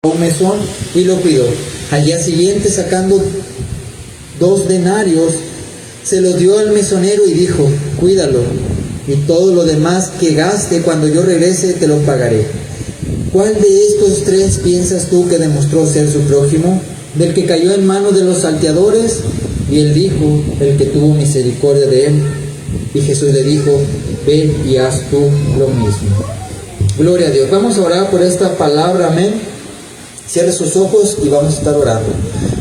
un mesón y lo cuidó. Al día siguiente, sacando 2 denarios, se los dio al mesonero y dijo: cuídalo, y todo lo demás que gaste cuando yo regrese te lo pagaré. ¿Cuál de estos 3 piensas tú que demostró ser su prójimo? ¿Del que cayó en manos de los salteadores? Y él dijo: el que tuvo misericordia de él. Y Jesús le dijo: ve y haz tú lo mismo. Gloria a Dios. Vamos a orar por esta palabra, amén. Cierre sus ojos y vamos a estar orando.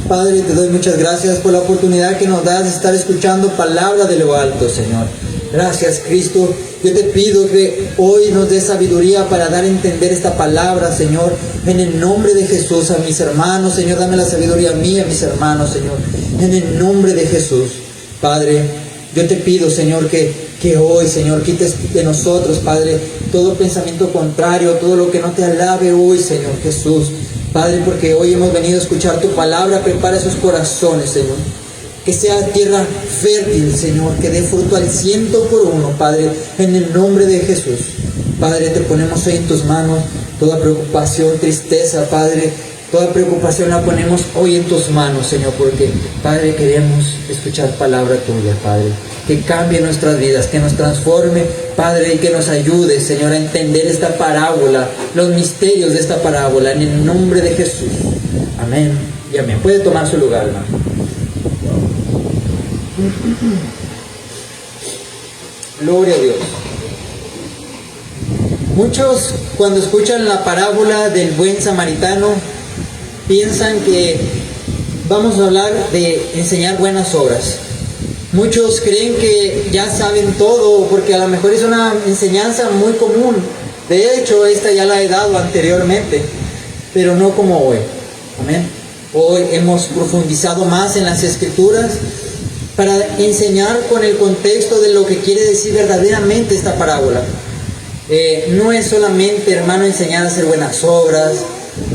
Padre, te doy muchas gracias por la oportunidad que nos das de estar escuchando palabra de lo alto, Señor. Gracias, Cristo. Yo te pido que hoy nos dé sabiduría para dar a entender esta palabra, Señor. En el nombre de Jesús, a mis hermanos, Señor, dame la sabiduría a mí, a mis hermanos, Señor. En el nombre de Jesús, Padre, yo te pido, Señor, que hoy, Señor, quites de nosotros, Padre, todo pensamiento contrario, todo lo que no te alabe hoy, Señor Jesús. Padre, porque hoy hemos venido a escuchar tu palabra, prepara esos corazones, Señor. Que sea tierra fértil, Señor, que dé fruto al 100 por 1, Padre, en el nombre de Jesús. Padre, te ponemos hoy en tus manos toda preocupación, tristeza, Padre, toda preocupación la ponemos hoy en tus manos, Señor, porque, Padre, queremos escuchar palabra tuya, Padre, que cambie nuestras vidas, que nos transforme, Padre, y que nos ayude, Señor, a entender esta parábola, los misterios de esta parábola, en el nombre de Jesús. Amén y amén. Puede tomar su lugar, hermano. Gloria a Dios. Muchos, cuando escuchan la parábola del buen samaritano, piensan que vamos a hablar de enseñar buenas obras. Muchos creen que ya saben todo, porque a lo mejor es una enseñanza muy común. De hecho, esta ya la he dado anteriormente, pero no como hoy. Amén. Hoy hemos profundizado más en las Escrituras para enseñar con el contexto de lo que quiere decir verdaderamente esta parábola. No es solamente, hermano, enseñar a hacer buenas obras,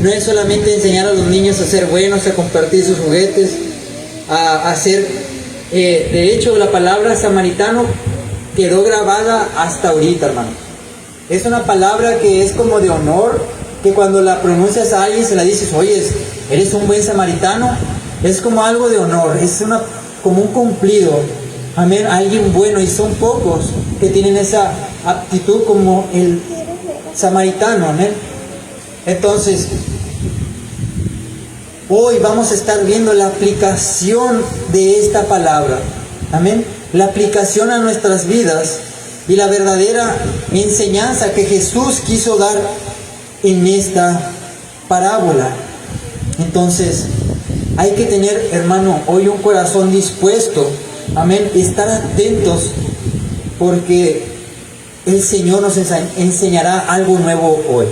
no es solamente enseñar a los niños a ser buenos, a compartir sus juguetes, a hacer... de hecho, la palabra samaritano quedó grabada hasta ahorita, hermano. Es una palabra que es como de honor, que cuando la pronuncias a alguien, se la dices: oye, eres un buen samaritano. Es como algo de honor, es como un cumplido. Amén, alguien bueno, y son pocos que tienen esa aptitud como el samaritano. Amén. Entonces, hoy vamos a estar viendo la aplicación de esta palabra. Amén. La aplicación a nuestras vidas y la verdadera enseñanza que Jesús quiso dar en esta parábola. Entonces, hay que tener, hermano, hoy un corazón dispuesto. Amén. Estar atentos, porque el Señor nos enseñará algo nuevo hoy.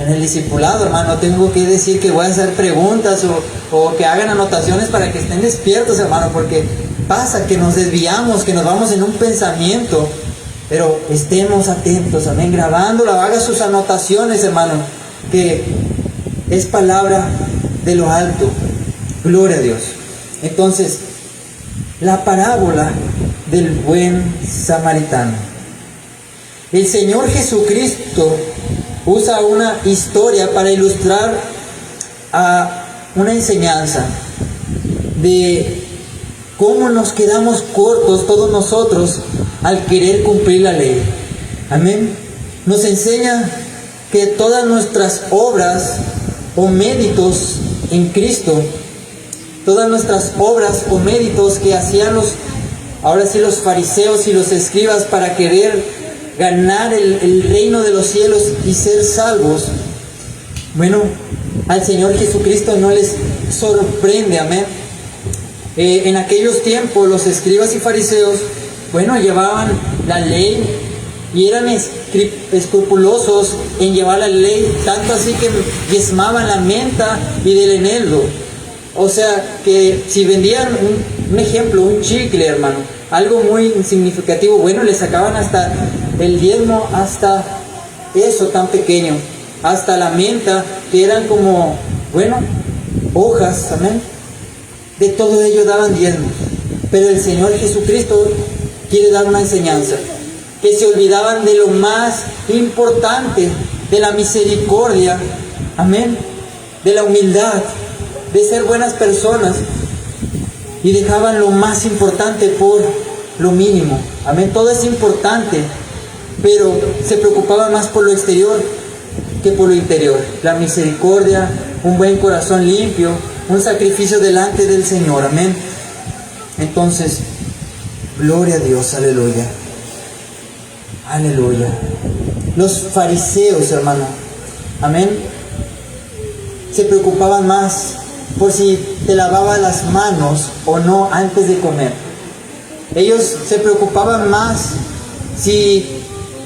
En el discipulado, hermano, tengo que decir que voy a hacer preguntas o que hagan anotaciones para que estén despiertos, hermano, porque pasa que nos desviamos, que nos vamos en un pensamiento, pero estemos atentos, amén, grabándolo, haga sus anotaciones, hermano, que es palabra de lo alto. Gloria a Dios. Entonces, la parábola del buen samaritano. El Señor Jesucristo usa una historia para ilustrar a una enseñanza de cómo nos quedamos cortos todos nosotros al querer cumplir la ley. Amén. Nos enseña que todas nuestras obras o méritos en Cristo, todas nuestras obras o méritos que hacían ahora sí los fariseos y los escribas para querer ganar el reino de los cielos y ser salvos, bueno, al Señor Jesucristo no les sorprende. Amén. En aquellos tiempos los escribas y fariseos, bueno, llevaban la ley y eran escrupulosos en llevar la ley, tanto así que diezmaban la menta y del eneldo. O sea, que si vendían un ejemplo, un chicle, hermano, algo muy significativo, bueno, le sacaban hasta el diezmo, hasta eso tan pequeño, hasta la menta, que eran como, bueno, hojas, amén. De todo ello daban diezmos. Pero el Señor Jesucristo quiere dar una enseñanza, que se olvidaban de lo más importante, de la misericordia, amén. de la humildad, de ser buenas personas, y dejaban lo más importante por lo mínimo. Amén. Todo es importante, pero se preocupaban más por lo exterior que por lo interior. La misericordia, un buen corazón limpio, un sacrificio delante del Señor. Amén. Entonces, gloria a Dios, aleluya. Aleluya. Los fariseos, hermano, amén, se preocupaban más por si te lavaba las manos o no antes de comer. Ellos se preocupaban más si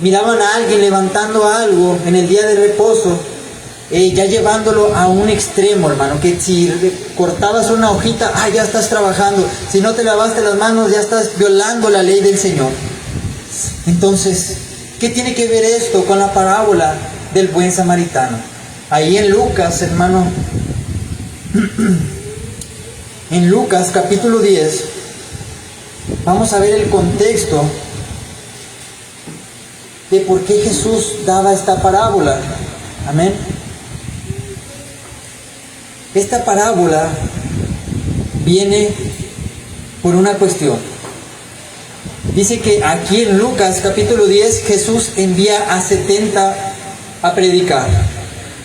miraban a alguien levantando algo en el día de reposo, ya llevándolo a un extremo, hermano, que si cortabas una hojita, ya estás trabajando. Si no te lavaste las manos, ya estás violando la ley del Señor. Entonces, ¿qué tiene que ver esto con la parábola del buen samaritano? Ahí en Lucas, hermano, en Lucas capítulo 10, vamos a ver el contexto de por qué Jesús daba esta parábola. Amén. Esta parábola viene por una cuestión. Dice que aquí en Lucas capítulo 10 Jesús envía a 70 a predicar.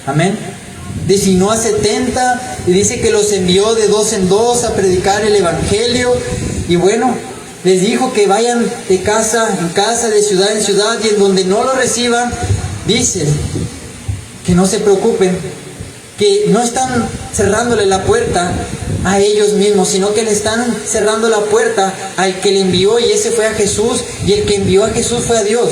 Amén. Designó a 70 y dice que los envió de 2 en 2 a predicar el evangelio. Y bueno, les dijo que vayan de casa en casa, de ciudad en ciudad, y en donde no lo reciban, dice que no se preocupen, que no están cerrándole la puerta a ellos mismos, sino que le están cerrando la puerta al que le envió, y ese fue a Jesús, y el que envió a Jesús fue a Dios.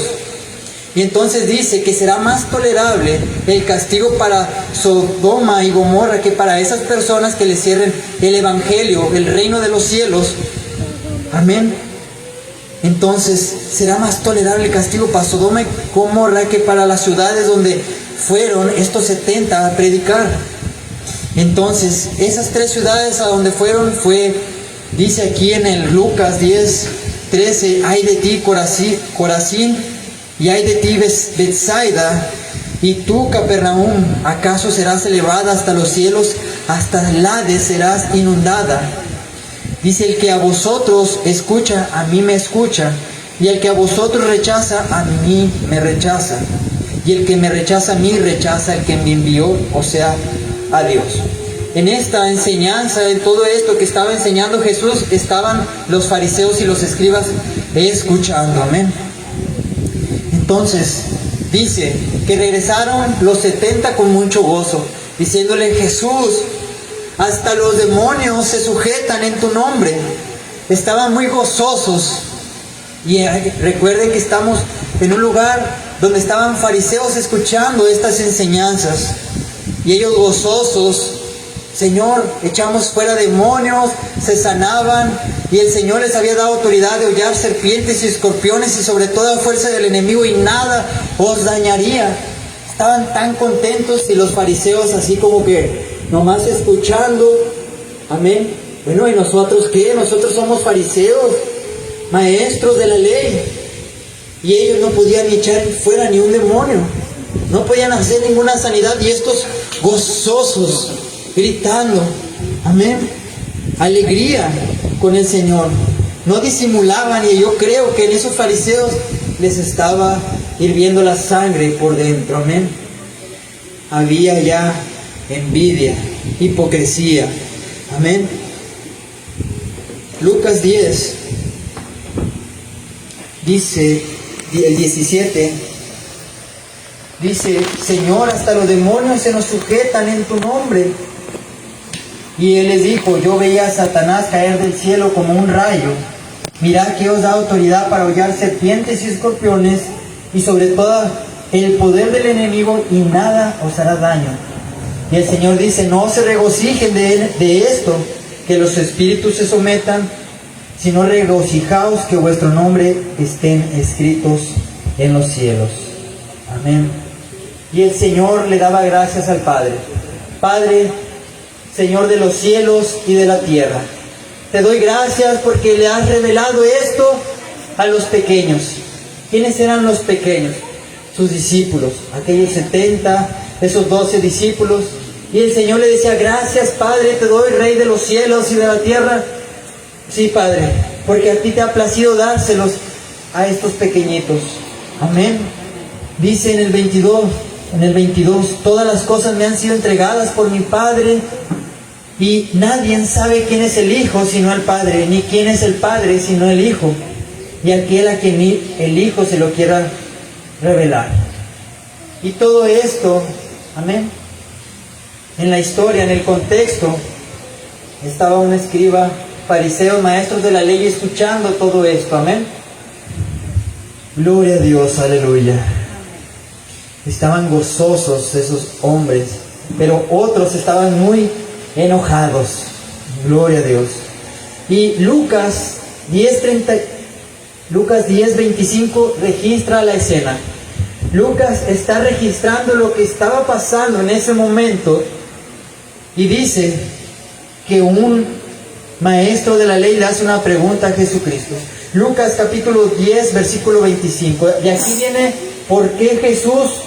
Y entonces dice que será más tolerable el castigo para Sodoma y Gomorra que para esas personas que le cierren el evangelio, el reino de los cielos. Amén. Entonces será más tolerable el castigo para Sodoma y Gomorra que para las ciudades donde fueron estos 70 a predicar. Entonces esas 3 ciudades a donde fueron dice aquí en el Lucas 10:13, ay de ti Corazín, y ay de ti Betsaida, y tú Capernaum, ¿acaso serás elevada hasta los cielos? Hasta el Hades serás inundada. Dice, el que a vosotros escucha, a mí me escucha, y el que a vosotros rechaza, a mí me rechaza. Y el que me rechaza a mí, rechaza al que me envió, o sea, a Dios. En esta enseñanza, en todo esto que estaba enseñando Jesús, estaban los fariseos y los escribas escuchando. Amén. Entonces, dice que regresaron los 70 con mucho gozo, diciéndole, Jesús, hasta los demonios se sujetan en tu nombre. Estaban muy gozosos. Y recuerden que estamos en un lugar donde estaban fariseos escuchando estas enseñanzas. Y ellos gozosos, Señor, echamos fuera demonios, se sanaban. Y el Señor les había dado autoridad de hollar serpientes y escorpiones y sobre toda fuerza del enemigo, y nada os dañaría. Estaban tan contentos, y los fariseos así como que nomás escuchando. Amén. Bueno, ¿y nosotros qué? Nosotros somos fariseos, maestros de la ley, y ellos no podían echar fuera ni un demonio, no podían hacer ninguna sanidad, y estos gozosos, gritando. Amén. Alegría con el Señor. No disimulaban, y yo creo que en esos fariseos les estaba hirviendo la sangre por dentro. Amén. Había ya envidia, hipocresía. Amén. Lucas 10 dice, el 17, dice, Señor, hasta los demonios se nos sujetan en tu nombre. Y él les dijo, yo veía a Satanás caer del cielo como un rayo. Mirad que os da autoridad para hollar serpientes y escorpiones, y sobre todo el poder del enemigo, y nada os hará daño. Y el Señor dice, no se regocijen de esto, que los espíritus se sometan, sino regocijaos que vuestro nombre estén escritos en los cielos. Amén. Y el Señor le daba gracias al Padre. Padre, Señor de los cielos y de la tierra, te doy gracias porque le has revelado esto a los pequeños. ¿Quiénes eran los pequeños? Sus discípulos, aquellos 70, esos 12 discípulos. Y el Señor le decía, gracias Padre, te doy Rey de los cielos y de la tierra. Sí, Padre, porque a ti te ha placido dárselos a estos pequeñitos. Amén. Dice en el 22, todas las cosas me han sido entregadas por mi Padre, y nadie sabe quién es el Hijo sino el Padre, ni quién es el Padre sino el Hijo, y aquel a quien el Hijo se lo quiera revelar. Y todo esto, amén, en la historia, en el contexto, estaba un escriba, fariseos, maestros de la ley, escuchando todo esto, amén. Gloria a Dios, aleluya. Estaban gozosos esos hombres, pero otros estaban muy enojados. Gloria a Dios. Y Lucas 10:25 registra la escena. Lucas está registrando lo que estaba pasando en ese momento, y dice que un maestro de la ley le hace una pregunta a Jesucristo. Lucas capítulo 10, versículo 25. Y aquí viene por qué Jesús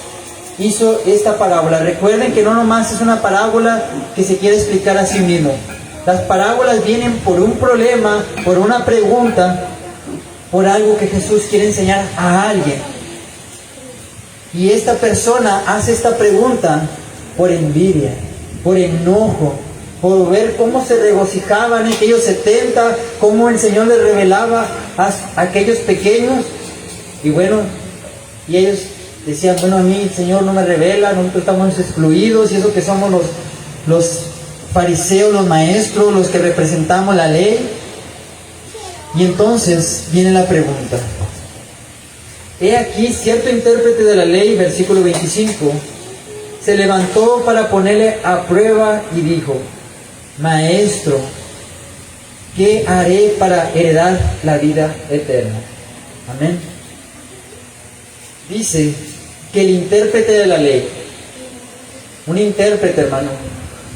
hizo esta parábola. Recuerden que no nomás es una parábola que se quiere explicar a sí mismo. Las parábolas vienen por un problema, por una pregunta, por algo que Jesús quiere enseñar a alguien. Y esta persona hace esta pregunta por envidia, por enojo, por ver cómo se regocijaban aquellos 70, cómo el Señor les revelaba a aquellos pequeños. Y bueno, y ellos decían, bueno, a mí el Señor no me revela, nosotros estamos excluidos, y eso que somos los fariseos, los maestros, los que representamos la ley. Y entonces viene la pregunta. He aquí, cierto intérprete de la ley, versículo 25, se levantó para ponerle a prueba y dijo, Maestro, ¿qué haré para heredar la vida eterna? Amén. Dice que el intérprete de la ley, un intérprete, hermano,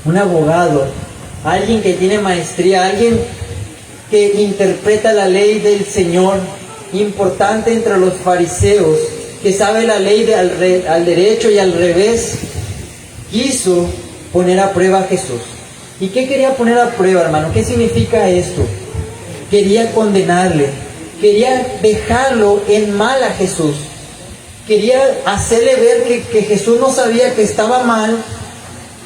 un abogado, alguien que tiene maestría, alguien que interpreta la ley del Señor, importante entre los fariseos, que sabe la ley al derecho y al revés, quiso poner a prueba a Jesús. ¿Y qué quería poner a prueba, hermano? ¿Qué significa esto? Quería condenarle, quería dejarlo en mal a Jesús, quería hacerle ver que Jesús no sabía que estaba mal,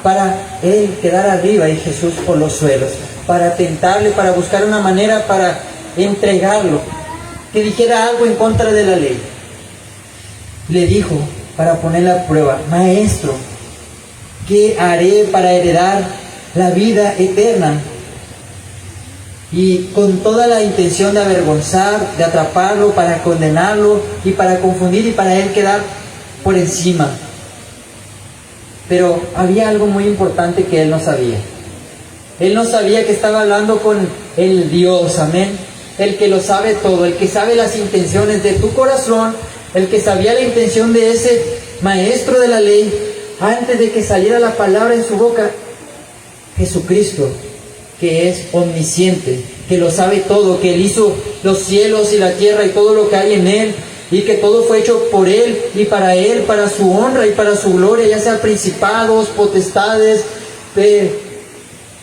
para él quedar arriba y Jesús por los suelos, para tentarle, para buscar una manera para entregarlo, que dijera algo en contra de la ley. Le dijo, para ponerle a prueba, Maestro, ¿qué haré para heredar la vida eterna? Y con toda la intención de avergonzar, de atraparlo, para condenarlo y para confundir y para él quedar por encima. Pero había algo muy importante que él no sabía. Él no sabía que estaba hablando con el Dios, amén. El que lo sabe todo, el que sabe las intenciones de tu corazón, el que sabía la intención de ese maestro de la ley antes de que saliera la palabra en su boca. Jesucristo, que es omnisciente, que lo sabe todo, que Él hizo los cielos y la tierra y todo lo que hay en Él, y que todo fue hecho por Él y para Él, para su honra y para su gloria, ya sea principados, potestades,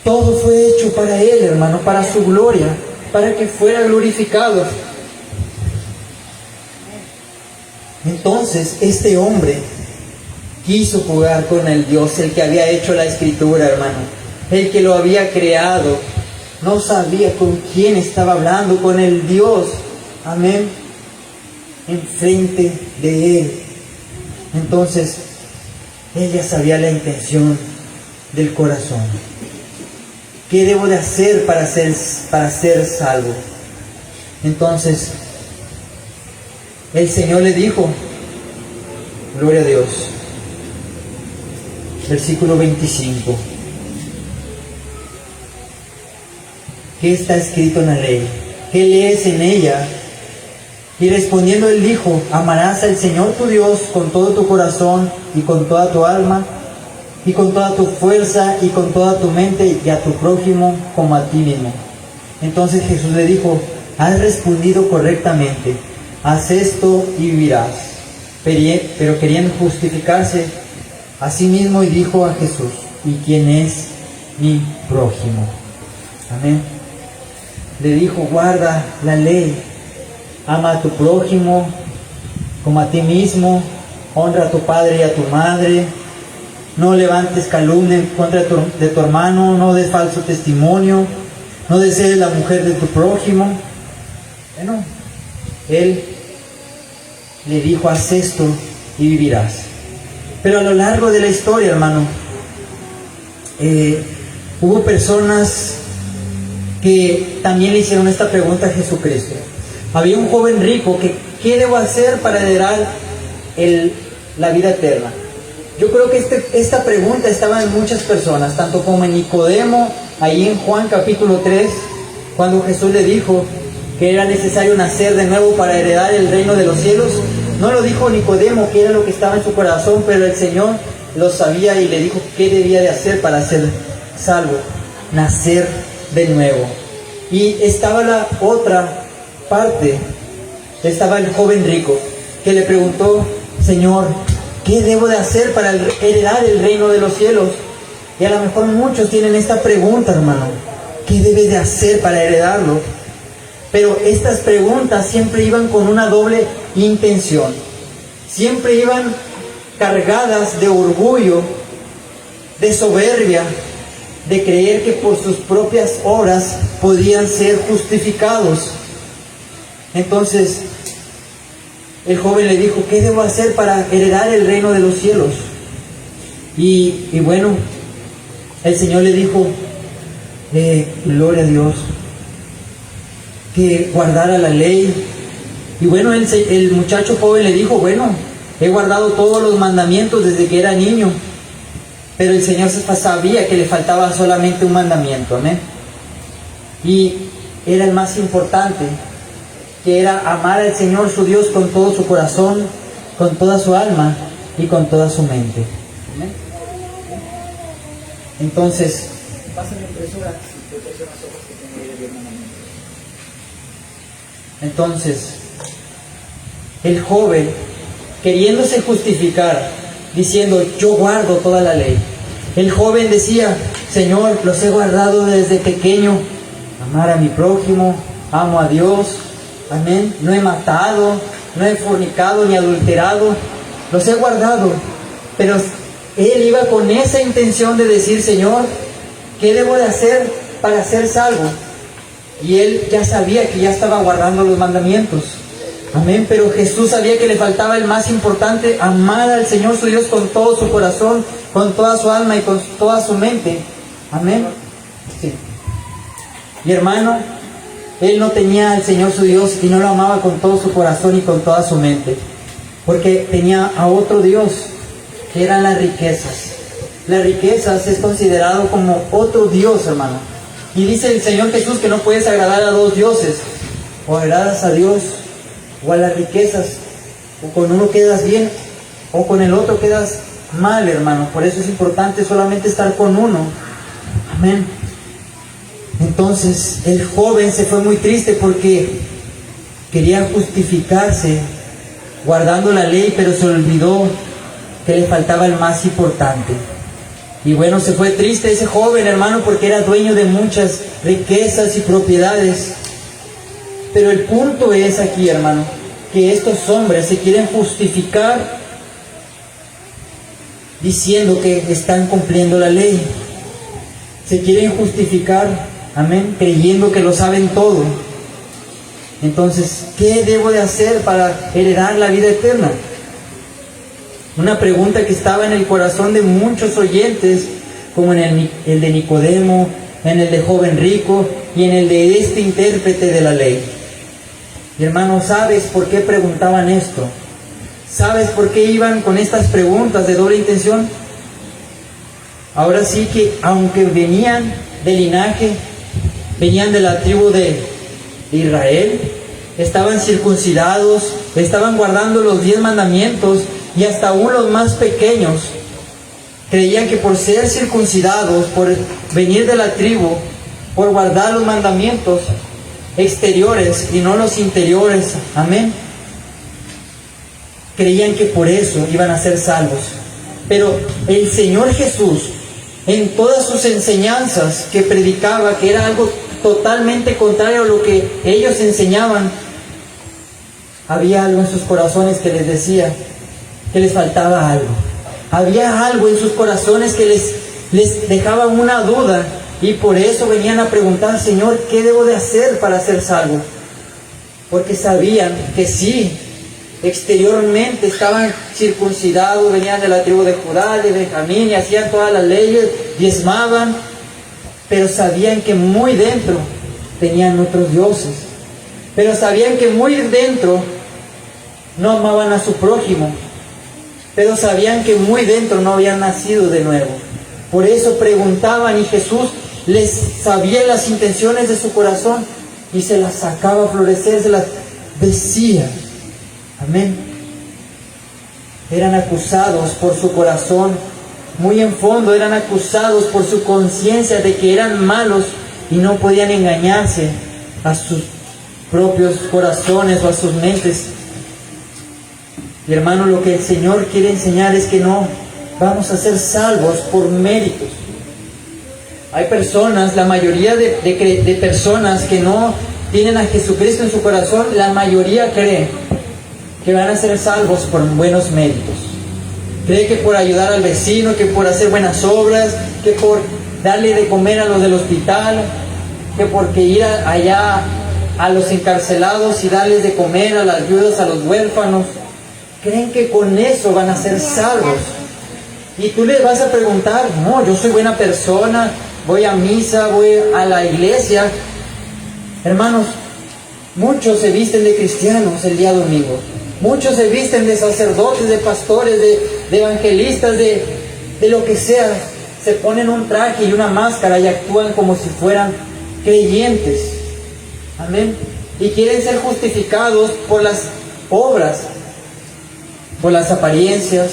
todo fue hecho para Él, hermano, para su gloria, para que fuera glorificado. Entonces, este hombre quiso jugar con el Dios, el que había hecho la escritura, hermano, el que lo había creado. No sabía con quién estaba hablando, con el Dios, amén, enfrente de él. Entonces, ella sabía la intención del corazón. ¿Qué debo de hacer para ser salvo? Entonces, el Señor le dijo, gloria a Dios, versículo 25, ¿qué está escrito en la ley? ¿Qué lees en ella? Y respondiendo él dijo, amarás al Señor tu Dios con todo tu corazón y con toda tu alma y con toda tu fuerza y con toda tu mente, y a tu prójimo como a ti mismo. Entonces Jesús le dijo, has respondido correctamente, haz esto y vivirás. Pero querían justificarse a sí mismo, y dijo a Jesús, y quién es mi prójimo. Amén. Le dijo, guarda la ley, ama a tu prójimo como a ti mismo, honra a tu padre y a tu madre, no levantes calumnia en contra de tu hermano, no des falso testimonio, no desees la mujer de tu prójimo. Bueno, él le dijo, haz esto y vivirás. Pero a lo largo de la historia, hermano, hubo personas que también le hicieron esta pregunta a Jesucristo. Había un joven rico que, ¿qué debo hacer para heredar la vida eterna? Yo creo que esta pregunta estaba en muchas personas, tanto como en Nicodemo, ahí en Juan capítulo 3, cuando Jesús le dijo que era necesario nacer de nuevo para heredar el reino de los cielos. No lo dijo Nicodemo, que era lo que estaba en su corazón, pero el Señor lo sabía y le dijo qué debía de hacer para ser salvo: nacer de nuevo. Y estaba la otra parte, estaba el joven rico, que le preguntó, Señor, ¿qué debo de hacer para heredar el reino de los cielos? Y a lo mejor muchos tienen esta pregunta, hermano, ¿qué debe de hacer para heredarlo? Pero estas preguntas siempre iban con una doble intención. Siempre iban cargadas de orgullo, de soberbia, de creer que por sus propias obras podían ser justificados. Entonces, el joven le dijo, ¿qué debo hacer para heredar el reino de los cielos? Y bueno, el Señor le dijo, gloria a Dios, que guardara la ley. Y bueno, el muchacho joven le dijo, bueno, he guardado todos los mandamientos desde que era niño. Pero el Señor sabía que le faltaba solamente un mandamiento, amén. Y era el más importante, que era amar al Señor su Dios con todo su corazón, con toda su alma y con toda su mente. ¿Amén? Entonces, pásame impresora, entonces, el joven, queriéndose justificar, diciendo, yo guardo toda la ley. El joven decía, Señor, los he guardado desde pequeño, amar a mi prójimo, amo a Dios, amén, no he matado, no he fornicado ni adulterado, los he guardado. Pero él iba con esa intención de decir, Señor, ¿qué debo de hacer para ser salvo? Y él ya sabía que ya estaba guardando los mandamientos. Amén, pero Jesús sabía que le faltaba el más importante, amar al Señor su Dios con todo su corazón, con toda su alma y con toda su mente. Amén. Sí. Y hermano, él no tenía al Señor su Dios y no lo amaba con todo su corazón y con toda su mente, porque tenía a otro Dios, que eran las riquezas. Las riquezas es considerado como otro Dios, hermano. Y dice el Señor Jesús que no puedes agradar a dos dioses. O agradas a Dios o a las riquezas. O con uno quedas bien o con el otro quedas mal, hermano. Por eso es importante solamente estar con uno. Amén. Entonces el joven se fue muy triste porque quería justificarse guardando la ley, pero se olvidó que le faltaba el más importante. Y bueno, se fue triste ese joven, hermano, porque era dueño de muchas riquezas y propiedades. Pero el punto es aquí, hermano, que estos hombres se quieren justificar diciendo que están cumpliendo la ley. Se quieren justificar, amén, creyendo que lo saben todo. Entonces, ¿qué debo de hacer para heredar la vida eterna? Una pregunta que estaba en el corazón de muchos oyentes, como en el de Nicodemo, en el de joven rico y en el de este intérprete de la ley. Y hermano, ¿sabes por qué preguntaban esto? ¿Sabes por qué iban con estas preguntas de doble intención? Ahora sí que, aunque venían del linaje, venían de la tribu de Israel, estaban circuncidados, estaban guardando los 10 mandamientos, y hasta aún los más pequeños creían que por ser circuncidados, por venir de la tribu, por guardar los mandamientos exteriores y no los interiores, amén, creían que por eso iban a ser salvos. Pero el Señor Jesús, en todas sus enseñanzas que predicaba, que era algo totalmente contrario a lo que ellos enseñaban, había algo en sus corazones que les decía que les faltaba algo. Había algo en sus corazones que les dejaba una duda, y por eso venían a preguntar: Señor, ¿qué debo de hacer para ser salvo? Porque sabían que sí, exteriormente estaban circuncidados, venían de la tribu de Judá, de Benjamín, y hacían todas las leyes, diezmaban, pero sabían que muy dentro tenían otros dioses. Pero sabían que muy dentro no amaban a su prójimo. Pero sabían que muy dentro no habían nacido de nuevo. Por eso preguntaban, y Jesús les sabía las intenciones de su corazón y se las sacaba a florecer, se las decía. Amén. Eran acusados por su corazón, muy en fondo eran acusados por su conciencia de que eran malos y no podían engañarse a sus propios corazones o a sus mentes. Y hermano, lo que el Señor quiere enseñar es que no vamos a ser salvos por méritos. Hay personas, la mayoría de personas que no tienen a Jesucristo en su corazón, la mayoría cree que van a ser salvos por buenos méritos. Cree que por ayudar al vecino, que por hacer buenas obras, que por darle de comer a los del hospital, que porque ir allá a los encarcelados y darles de comer a las viudas, a los huérfanos. Creen que con eso van a ser salvos. Y tú les vas a preguntar: no, yo soy buena persona, voy a misa, voy a la iglesia. Hermanos, muchos se visten de cristianos el día domingo. Muchos se visten de sacerdotes, de pastores, de evangelistas, de lo que sea. Se ponen un traje y una máscara y actúan como si fueran creyentes. Amén. Y quieren ser justificados por las obras, por las apariencias,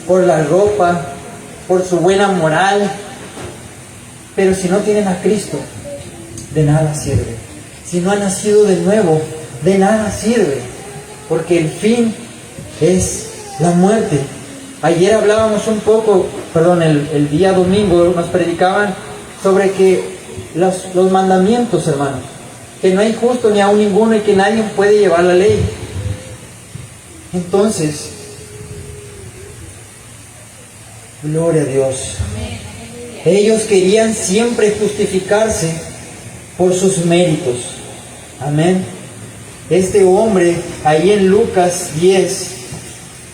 por la ropa, por su buena moral. Pero si no tienen a Cristo, de nada sirve. Si no han nacido de nuevo, de nada sirve. Porque el fin es la muerte. Ayer hablábamos un poco, el día domingo nos predicaban sobre que los mandamientos, hermanos, que no hay justo ni aún ninguno y que nadie puede llevar la ley. Entonces, gloria a Dios. Ellos querían siempre justificarse por sus méritos. Amén. Este hombre, ahí en Lucas 10,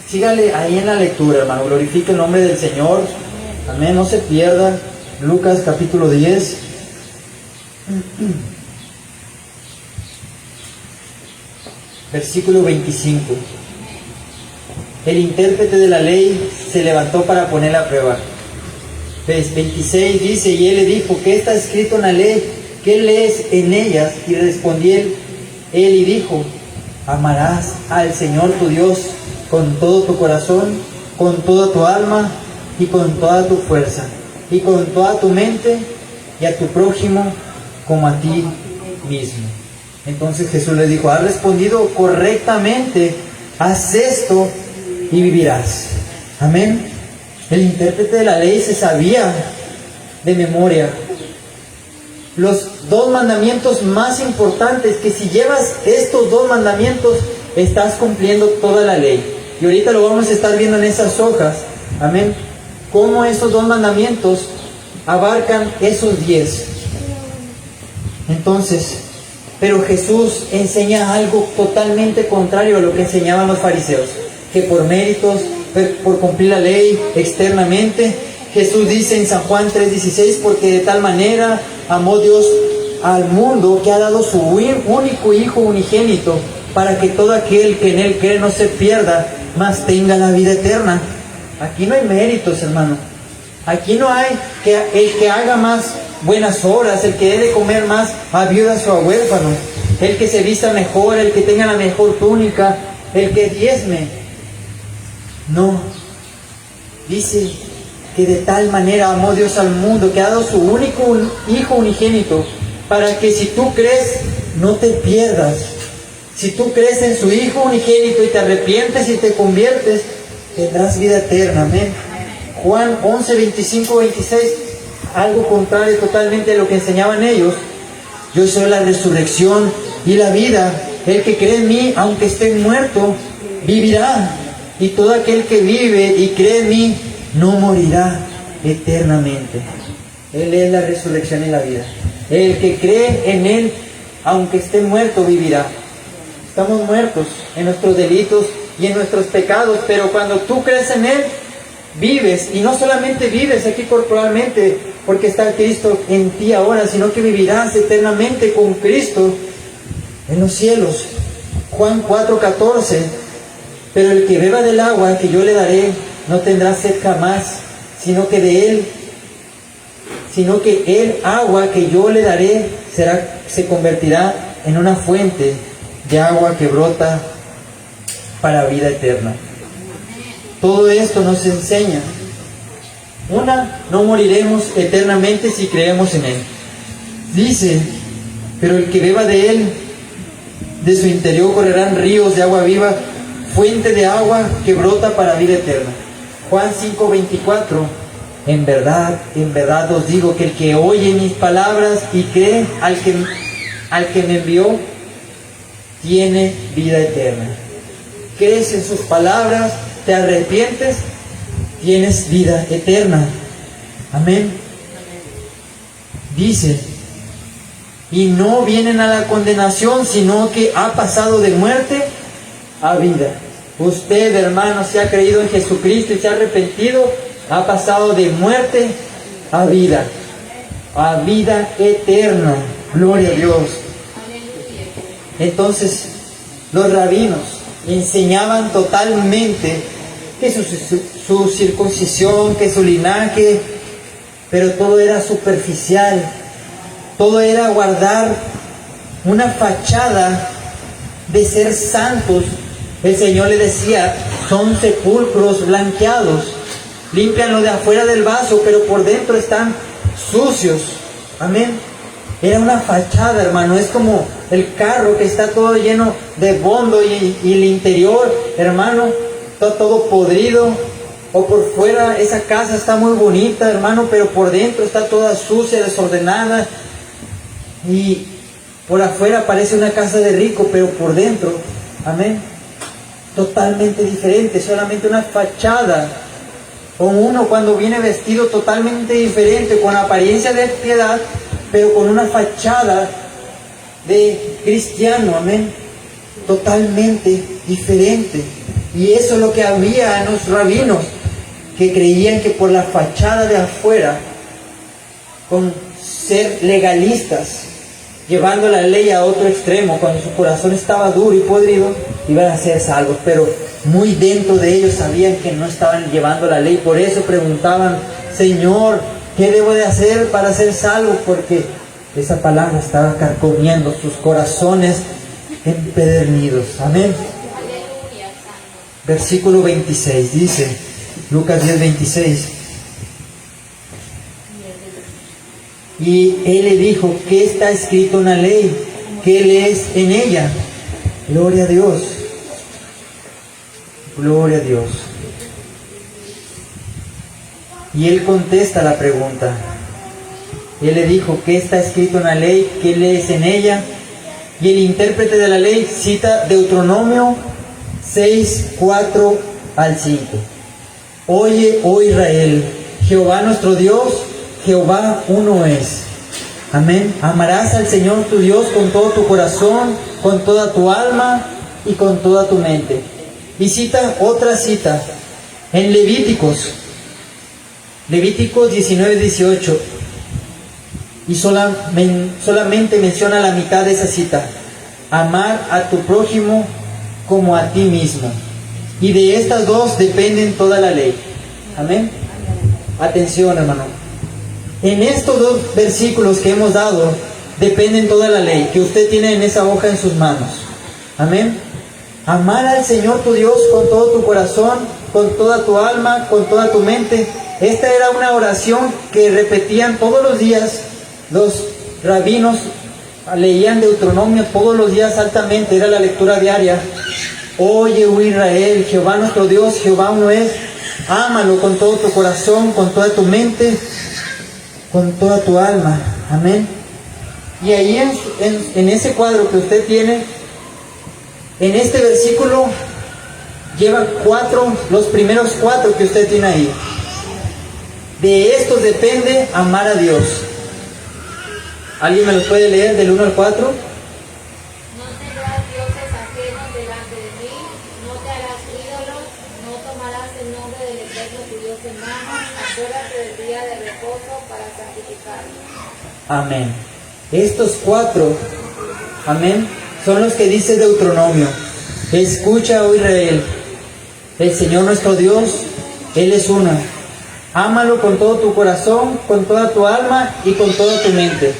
sígale ahí en la lectura, hermano, glorifique el nombre del Señor. Amén, no se pierda. Lucas capítulo 10. Versículo 25. El intérprete de la ley se levantó para ponerla a prueba. 26 dice: y él le dijo: ¿qué está escrito en la ley? ¿Qué lees en ellas? Y respondió él y dijo: amarás al Señor tu Dios con todo tu corazón, con toda tu alma y con toda tu fuerza, y con toda tu mente, y a tu prójimo como a ti mismo. Entonces Jesús le dijo: has respondido correctamente, haz esto y vivirás. Amén. El intérprete de la ley se sabía de memoria los dos mandamientos más importantes, que si llevas estos dos mandamientos estás cumpliendo toda la ley. Y ahorita lo vamos a estar viendo en esas hojas. Amén. Cómo esos dos mandamientos abarcan esos 10. Entonces, pero Jesús enseña algo totalmente contrario a lo que enseñaban los fariseos, que por méritos, por cumplir la ley externamente. Jesús dice en San Juan 3:16: porque de tal manera amó Dios al mundo que ha dado su único Hijo unigénito, para que todo aquel que en Él cree no se pierda, mas tenga la vida eterna. Aquí no hay méritos, hermano. Aquí no hay que el que haga más buenas obras, el que dé de comer más a viudas o a huérfanos, el que se vista mejor, el que tenga la mejor túnica, el que diezme. No. Dice que de tal manera amó Dios al mundo que ha dado su único Hijo unigénito, para que si tú crees no te pierdas. Si tú crees en su Hijo unigénito y te arrepientes y te conviertes, tendrás vida eterna. Amén. Juan 11, 25, 26. algo contrario totalmente a lo que enseñaban ellos. Yo soy la resurrección y la vida. El que cree en mí, aunque esté muerto, vivirá. Y todo aquel que vive y cree en mí, no morirá eternamente. Él es la resurrección y la vida. El que cree en Él, aunque esté muerto, vivirá. Estamos muertos en nuestros delitos y en nuestros pecados, pero cuando tú crees en Él, vives. Y no solamente vives aquí corporalmente, porque está Cristo en ti ahora, sino que vivirás eternamente con Cristo en los cielos. Juan 4:14. Pero el que beba del agua que yo le daré, no tendrá sed jamás, sino que el agua que yo le daré se convertirá en una fuente de agua que brota para vida eterna. Todo esto nos enseña. No moriremos eternamente si creemos en Él. Dice, pero el que beba de Él, de su interior correrán ríos de agua viva, fuente de agua que brota para vida eterna. Juan 5:24. En verdad os digo que el que oye mis palabras y cree al que me envió, tiene vida eterna. Crees en sus palabras, te arrepientes, tienes vida eterna. Amén. Dice, y no vienen a la condenación, sino que ha pasado de muerte a vida. Usted, hermano, si ha creído en Jesucristo y se ha arrepentido, ha pasado de muerte a vida eterna. Gloria a Dios. Entonces, los rabinos enseñaban totalmente que su circuncisión, que su linaje, pero todo era superficial. Todo era guardar una fachada de ser santos. El Señor le decía, son sepulcros blanqueados. Límpianlo de afuera del vaso, pero por dentro están sucios. Amén. Era una fachada, hermano. Es como el carro que está todo lleno de bondo y el interior, hermano, está todo podrido. O por fuera esa casa está muy bonita, hermano, pero por dentro está toda sucia, desordenada. Y por afuera parece una casa de rico, pero por dentro, amén, totalmente diferente, solamente una fachada. O uno cuando viene vestido totalmente diferente, con apariencia de piedad, pero con una fachada de cristiano, amén, totalmente diferente. Y eso es lo que había en los rabinos, que creían que por la fachada de afuera, con ser legalistas, llevando la ley a otro extremo, cuando su corazón estaba duro y podrido, iban a ser salvos. Pero muy dentro de ellos sabían que no estaban llevando la ley. Por eso preguntaban, Señor, ¿qué debo de hacer para ser salvo? Porque esa palabra estaba carcomiendo sus corazones empedernidos. Amén. Versículo 26 dice, Lucas 10:26. Y él le dijo, ¿qué está escrito en la ley? ¿Qué lees en ella? Gloria a Dios. Gloria a Dios. Y él contesta la pregunta. Él le dijo, ¿qué está escrito en la ley? ¿Qué lees en ella? Y el intérprete de la ley cita Deuteronomio 6:4 al 5. Oye, oh Israel, Jehová nuestro Dios, Jehová uno es. Amén. Amarás al Señor tu Dios con todo tu corazón, con toda tu alma y con toda tu mente. Y cita otra cita en Levíticos 19:18. Y solamente menciona la mitad de esa cita. Amar a tu prójimo como a ti mismo. Y de estas dos dependen toda la ley. Amén. Atención, hermano. En estos dos versículos que hemos dado, dependen toda la ley que usted tiene en esa hoja en sus manos. Amén. Amar al Señor tu Dios con todo tu corazón, con toda tu alma, con toda tu mente. Esta era una oración que repetían todos los días. Los rabinos leían Deuteronomio todos los días altamente, era la lectura diaria. Oye, oh Israel, Jehová nuestro Dios, Jehová uno es. Ámalo con todo tu corazón, con toda tu mente con toda tu alma. Amén. Y ahí en ese cuadro que usted tiene, en este versículo, lleva los primeros 4 que usted tiene ahí. De estos depende amar a Dios. ¿Alguien me los puede leer del 1 al 4? No tendrás dioses ajenos delante de mí, no te harás ídolos, no tomarás el nombre del Eterno tu Dios en vano, acuérdate del día de reposo para santificarlo. Amén. Estos 4, amén, son los que dice Deuteronomio. Escucha, oh Israel, el Señor nuestro Dios, Él es uno. Ámalo con todo tu corazón, con toda tu alma y con toda tu mente.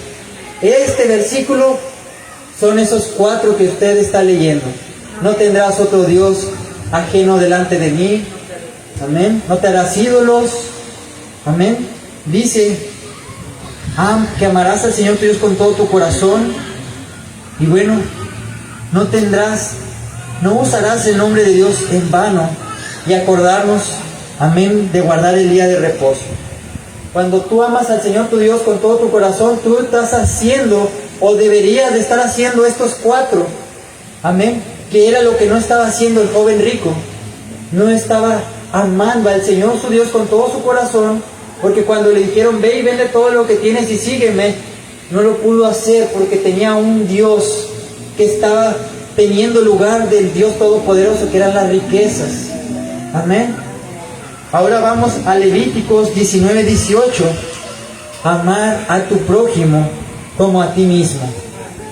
Este versículo son esos 4 que usted está leyendo. No tendrás otro Dios ajeno delante de mí. Amén. No te harás ídolos. Amén. Dice que amarás al Señor tu Dios con todo tu corazón. Y bueno, no usarás el nombre de Dios en vano. Y acordarnos, amén, de guardar el día de reposo. Cuando tú amas al Señor tu Dios con todo tu corazón, tú estás haciendo, o deberías de estar haciendo estos 4. Amén. Que era lo que no estaba haciendo el joven rico. No estaba amando al Señor su Dios con todo su corazón, porque cuando le dijeron, ve y vende todo lo que tienes y sígueme, no lo pudo hacer porque tenía un Dios que estaba teniendo lugar del Dios Todopoderoso, que eran las riquezas. Amén. Ahora vamos a Levíticos 19:18. Amar a tu prójimo como a ti mismo.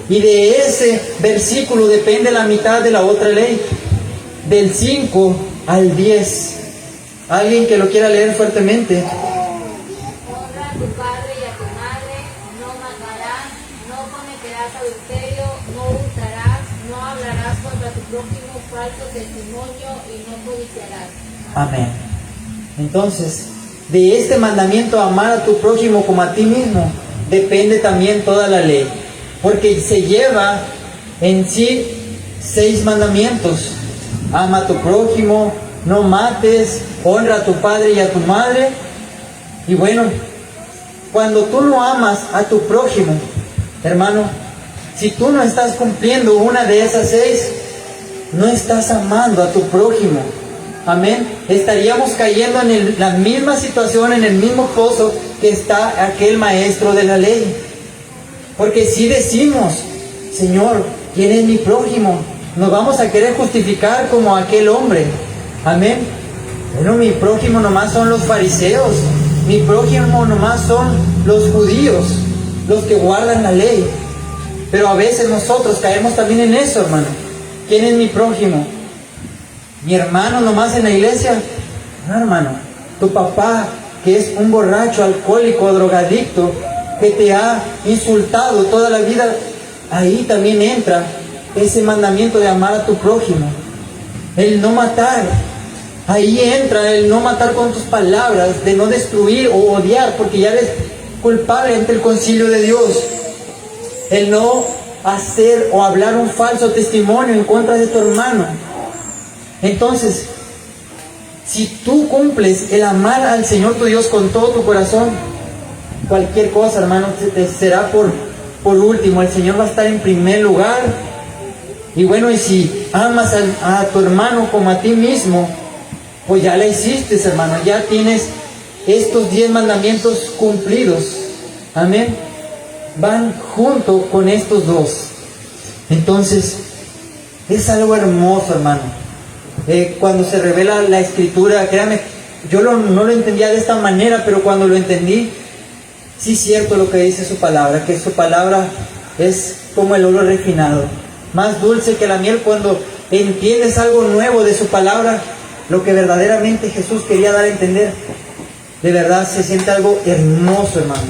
Y de ese versículo depende la mitad de la otra ley, del 5 al 10. ¿Alguien que lo quiera leer fuertemente? Honra a tu padre y a tu madre, no matarás, no cometerás adulterio, no hurtarás, no hablarás contra tu prójimo falso testimonio y no codiciarás. Amén. Entonces, de este mandamiento, amar a tu prójimo como a ti mismo, depende también toda la ley. Porque se lleva en sí 6 mandamientos. Ama a tu prójimo, no mates, honra a tu padre y a tu madre. Y bueno, cuando tú no amas a tu prójimo, hermano, si tú no estás cumpliendo una de esas 6, no estás amando a tu prójimo. Amén. Estaríamos cayendo en la misma situación, en el mismo pozo que está aquel maestro de la ley. Porque si decimos, Señor, ¿quién es mi prójimo? Nos vamos a querer justificar como aquel hombre. Amén. Bueno, mi prójimo nomás son los fariseos. Mi prójimo nomás son los judíos, los que guardan la ley. Pero a veces nosotros caemos también en eso, hermano. ¿Quién es mi prójimo? Mi hermano nomás en la iglesia. No, hermano. Tu papá, que es un borracho, alcohólico, drogadicto, que te ha insultado toda la vida, ahí también entra ese mandamiento de amar a tu prójimo. El no matar, ahí entra el no matar con tus palabras, de no destruir o odiar, porque ya eres culpable ante el concilio de Dios. El no hacer o hablar un falso testimonio en contra de tu hermano. Entonces, si tú cumples el amar al Señor tu Dios con todo tu corazón, cualquier cosa, hermano, será por último. El Señor va a estar en primer lugar. Y bueno, y si amas a tu hermano como a ti mismo, pues ya la hiciste, hermano. Ya tienes estos 10 mandamientos cumplidos. Amén. Van junto con estos 2. Entonces, es algo hermoso, hermano. Cuando se revela la Escritura, créame, yo no lo entendía de esta manera, pero cuando lo entendí, sí es cierto lo que dice su palabra, que su palabra es como el oro refinado, más dulce que la miel. Cuando entiendes algo nuevo de su palabra, lo que verdaderamente Jesús quería dar a entender, de verdad se siente algo hermoso, hermano.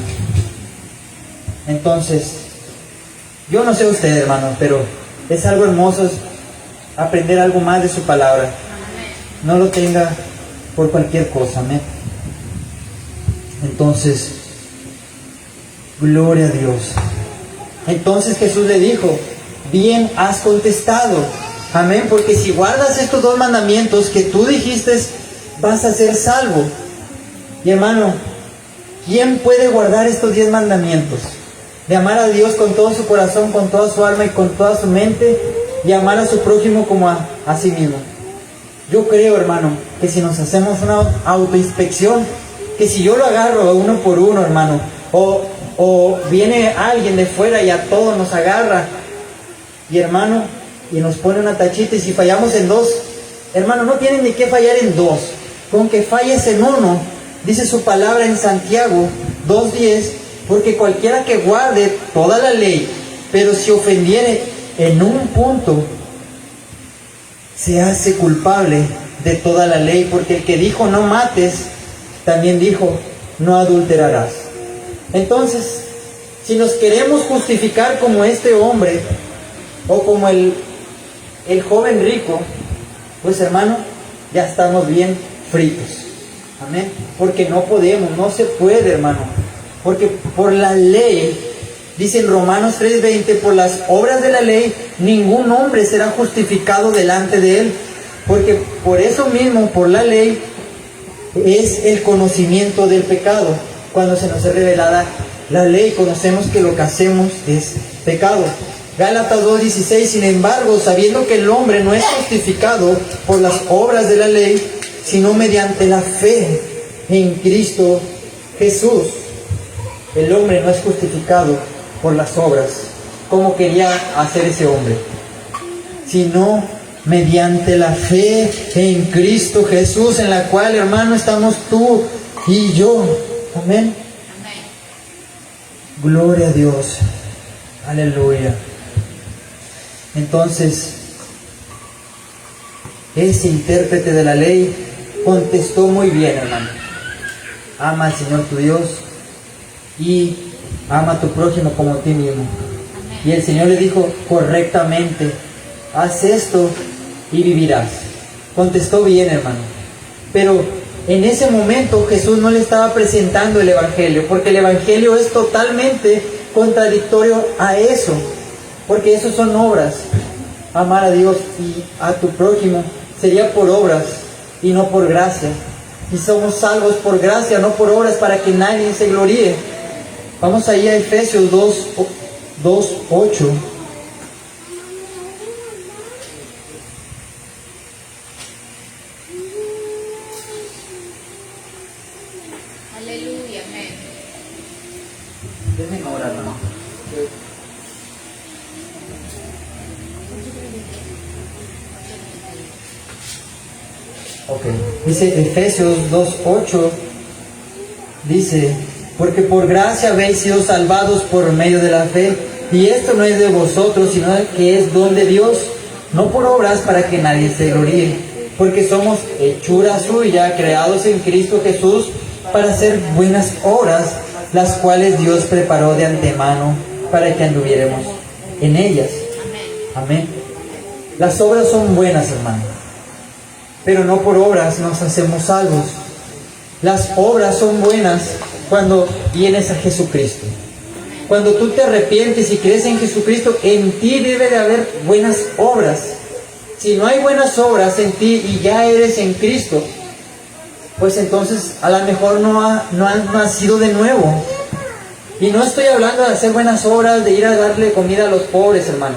Entonces, yo no sé usted, hermano, pero es algo hermoso aprender algo más de su palabra. No lo tenga por cualquier cosa, amén. Entonces, gloria a Dios. Entonces Jesús le dijo, bien has contestado, amén, porque si guardas estos 2 mandamientos que tú dijiste, vas a ser salvo. Y hermano, ¿quién puede guardar estos 10 mandamientos? De amar a Dios con todo su corazón, con toda su alma y con toda su mente, y amar a su prójimo como a sí mismo. Yo creo, hermano, que si nos hacemos una autoinspección, que si yo lo agarro uno por uno, hermano, o viene alguien de fuera y a todos nos agarra, y hermano, y nos pone una tachita, y si fallamos en 2, hermano, no tienen ni que fallar en 2, con que falles en 1, dice su palabra en Santiago 2:10, porque cualquiera que guarde toda la ley, pero si ofendiere en un punto, se hace culpable de toda la ley, porque el que dijo no mates, también dijo no adulterarás. Entonces, si nos queremos justificar como este hombre, o como el joven rico, pues hermano, ya estamos bien fritos. Amén. Porque no podemos, no se puede, hermano. Porque por la ley, dice en Romanos 3:20, por las obras de la ley, ningún hombre será justificado delante de él. Porque por eso mismo, por la ley, es el conocimiento del pecado. Cuando se nos es revelada la ley, conocemos que lo que hacemos es pecado. Gálatas 2:16, sin embargo, sabiendo que el hombre no es justificado por las obras de la ley, sino mediante la fe en Cristo Jesús. El hombre no es justificado por las obras, como quería hacer ese hombre, sino mediante la fe en Cristo Jesús, en la cual, hermano, estamos tú y yo. Amén. Gloria a Dios. Aleluya. Entonces, ese intérprete de la ley contestó muy bien, hermano. Ama al Señor tu Dios y ama a tu prójimo como a ti mismo. Y el Señor le dijo correctamente, haz esto y vivirás. Contestó bien, hermano. Pero en ese momento Jesús no le estaba presentando el Evangelio, porque el Evangelio es totalmente contradictorio a eso, porque eso son obras. Amar a Dios y a tu prójimo sería por obras y no por gracia. Y somos salvos por gracia, no por obras, para que nadie se gloríe. Vamos ahí a Efesios 2:8. Aleluya, amén. Déjenme orar, hermano. Ok. Dice Efesios 2:8. Dice, porque por gracia habéis sido salvados por medio de la fe, y esto no es de vosotros, sino que es don de Dios, no por obras para que nadie se gloríe, porque somos hechura suya, creados en Cristo Jesús, para hacer buenas obras, las cuales Dios preparó de antemano para que anduviéramos en ellas. Amén. Las obras son buenas, hermano, pero no por obras nos hacemos salvos. Las obras son buenas cuando vienes a Jesucristo. Cuando tú te arrepientes y crees en Jesucristo, en ti debe de haber buenas obras. Si no hay buenas obras en ti y ya eres en Cristo, pues entonces a lo mejor no has nacido de nuevo. Y no estoy hablando de hacer buenas obras, de ir a darle comida a los pobres, hermano.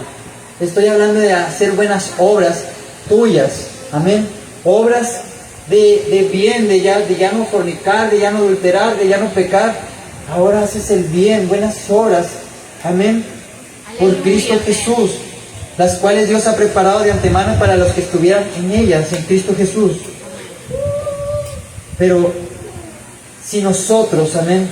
Estoy hablando de hacer buenas obras tuyas. Amén. Obras de bien, de ya no fornicar, de ya no adulterar, de ya no pecar. Ahora haces el bien, buenas obras. Amén. Por Cristo Jesús, las cuales Dios ha preparado de antemano para los que estuvieran en ellas, en Cristo Jesús. Pero si nosotros, amén,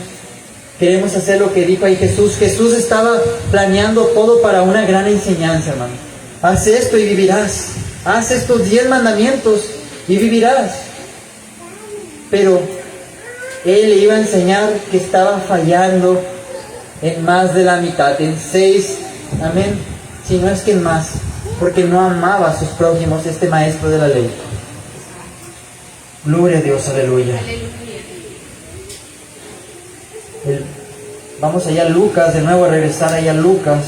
queremos hacer lo que dijo ahí Jesús. Jesús estaba planeando todo para una gran enseñanza, hermano. Haz esto y vivirás. Haz estos 10 mandamientos y vivirás. Pero Él le iba a enseñar que estaba fallando en más de la mitad, en 6, amén, si no es que en más, porque no amaba a sus prójimos, este maestro de la ley. Gloria a Dios, aleluya. Vamos allá a Lucas, de nuevo a regresar allá a Lucas.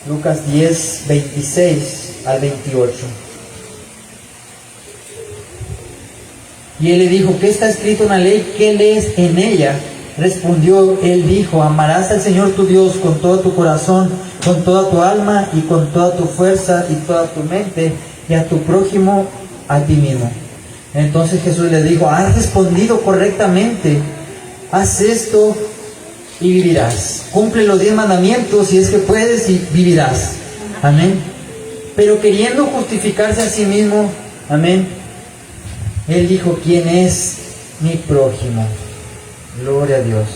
Lucas 10, 26 al 28. Y él le dijo, ¿qué está escrito en la ley? ¿Qué lees en ella? Respondió, él dijo, amarás al Señor tu Dios con todo tu corazón, con toda tu alma y con toda tu fuerza y toda tu mente, y a tu prójimo a ti mismo. Entonces Jesús le dijo, has respondido correctamente, haz esto y vivirás. Cumple los 10 mandamientos si es que puedes y vivirás. Amén. Pero queriendo justificarse a sí mismo, amén, él dijo, ¿quién es mi prójimo? Gloria a Dios.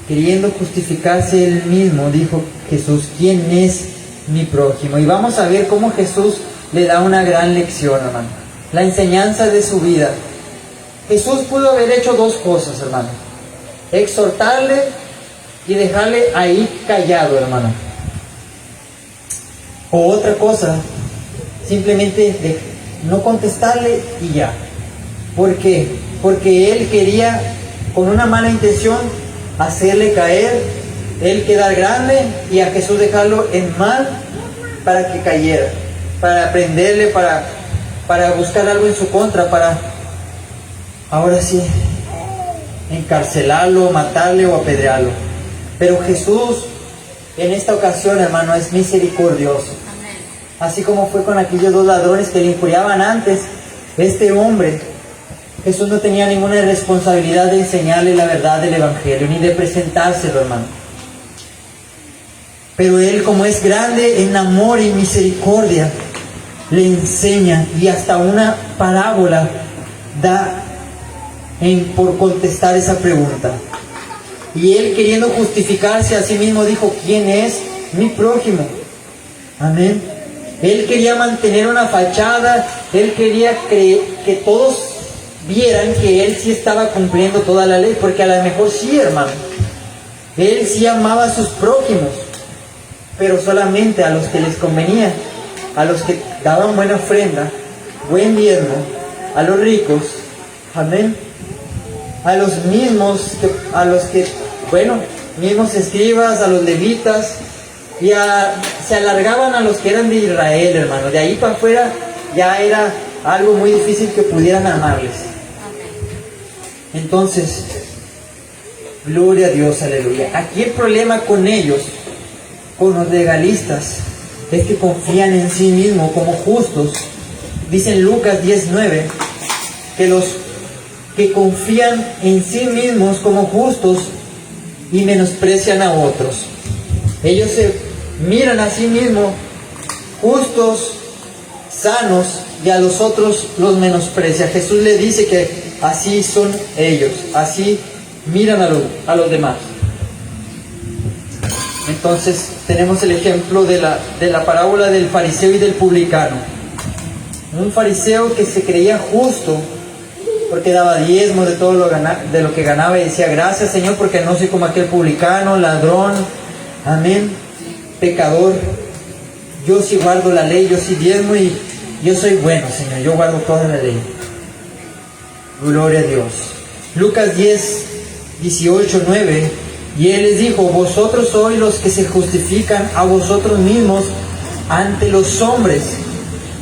Queriendo justificarse él mismo, dijo Jesús, ¿quién es mi prójimo? Y vamos a ver cómo Jesús le da una gran lección, hermano. La enseñanza de su vida. Jesús pudo haber hecho dos cosas, hermano. Exhortarle y dejarle ahí callado, hermano. O otra cosa, simplemente no contestarle y ya. ¿Por qué? Porque él quería, con una mala intención, hacerle caer, él quedar grande y a Jesús dejarlo en mal para que cayera, para aprenderle, para buscar algo en su contra, para ahora sí encarcelarlo, matarle o apedrearlo. Pero Jesús en esta ocasión, hermano, es misericordioso. Así como fue con aquellos dos ladrones que le injuriaban antes, este hombre, Jesús no tenía ninguna responsabilidad de enseñarle la verdad del Evangelio, ni de presentárselo, hermano. Pero él, como es grande en amor y misericordia, le enseña, y hasta una parábola da por contestar esa pregunta. Y él, queriendo justificarse a sí mismo, dijo, ¿quién es mi prójimo? Amén. Él quería mantener una fachada, él quería que todos vieran que él sí estaba cumpliendo toda la ley, porque a lo mejor sí, hermano, él sí amaba a sus prójimos, pero solamente a los que les convenía, a los que daban buena ofrenda, buen diezmo, a los ricos, amén, a los mismos mismos escribas, a los levitas, y se alargaban a los que eran de Israel, hermano. De ahí para afuera ya era algo muy difícil que pudieran amarles. Entonces, gloria a Dios, aleluya. Aquí el problema con ellos, con los legalistas, es que confían en sí mismos como justos. Dice en Lucas 10:9 que los que confían en sí mismos como justos y menosprecian a otros. Ellos se miran a sí mismos justos, sanos, y a los otros los menosprecia. Jesús le dice que así son ellos, así miran a los demás. Entonces tenemos el ejemplo de la parábola del fariseo y del publicano. Un fariseo que se creía justo porque daba diezmo de todo de lo que ganaba, y decía, gracias Señor, porque no soy como aquel publicano, ladrón, amén, pecador. Yo sí guardo la ley, yo sí diezmo y yo soy bueno, Señor, yo guardo toda la ley. Gloria a Dios. Lucas 10:18-9. Y él les dijo, vosotros sois los que se justifican a vosotros mismos ante los hombres.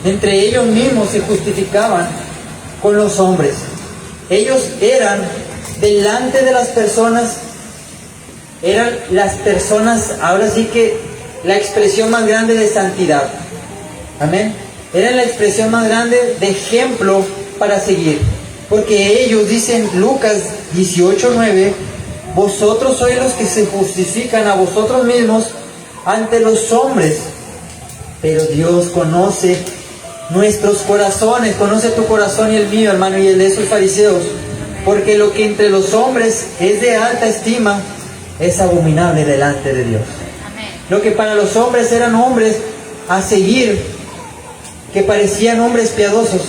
Entre ellos mismos se justificaban con los hombres. Ellos eran delante de las personas, eran las personas, ahora sí que la expresión más grande de santidad. Amén. Eran la expresión más grande de ejemplo para seguir. Porque ellos, dicen Lucas 18:9, vosotros sois los que se justifican a vosotros mismos ante los hombres, pero Dios conoce nuestros corazones, conoce tu corazón y el mío, hermano, y el de esos fariseos, porque lo que entre los hombres es de alta estima es abominable delante de Dios. Amén. Lo que para los hombres eran hombres a seguir, que parecían hombres piadosos,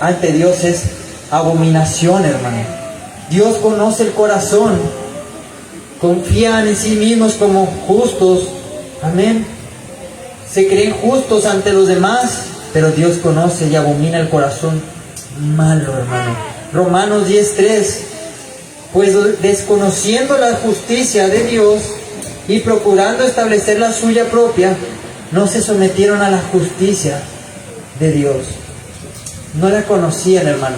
ante Dios es abominación, hermano. Dios conoce el corazón. Confían en sí mismos como justos, amén. Se creen justos ante los demás, pero Dios conoce y abomina el corazón malo, hermano. Romanos 10:3. Pues desconociendo la justicia de Dios y procurando establecer la suya propia, no se sometieron a la justicia de Dios. No la conocían, hermano.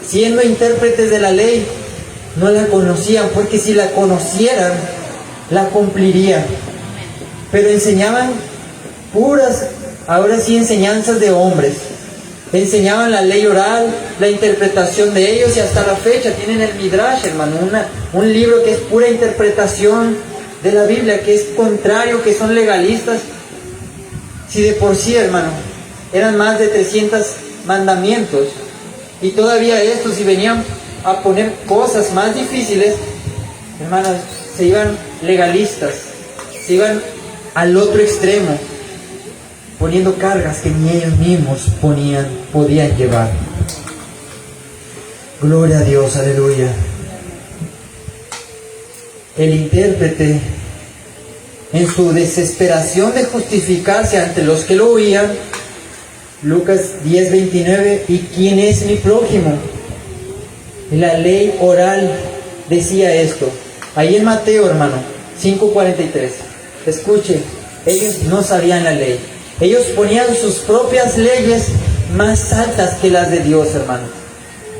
siendo intérpretes de la ley, no la conocían, porque si la conocieran, la cumplirían. Pero enseñaban puras, ahora sí, enseñanzas de hombres. Enseñaban la ley oral, la interpretación de ellos, y hasta la fecha tienen el Midrash, hermano, un libro que es pura interpretación de la Biblia, que es contrario, que son legalistas. Si de por sí, hermano, eran más de 300 mandamientos, y todavía estos, si venían a poner cosas más difíciles, hermanos, se iban legalistas, se iban al otro extremo, poniendo cargas que ni ellos mismos podían llevar. Gloria a Dios, aleluya. El intérprete, en su desesperación de justificarse ante los que lo oían, Lucas 10:29, ¿y quién es mi prójimo? La ley oral decía esto. Ahí en Mateo, hermano, 5:43. Escuche, ellos no sabían la ley. Ellos ponían sus propias leyes más altas que las de Dios, hermano.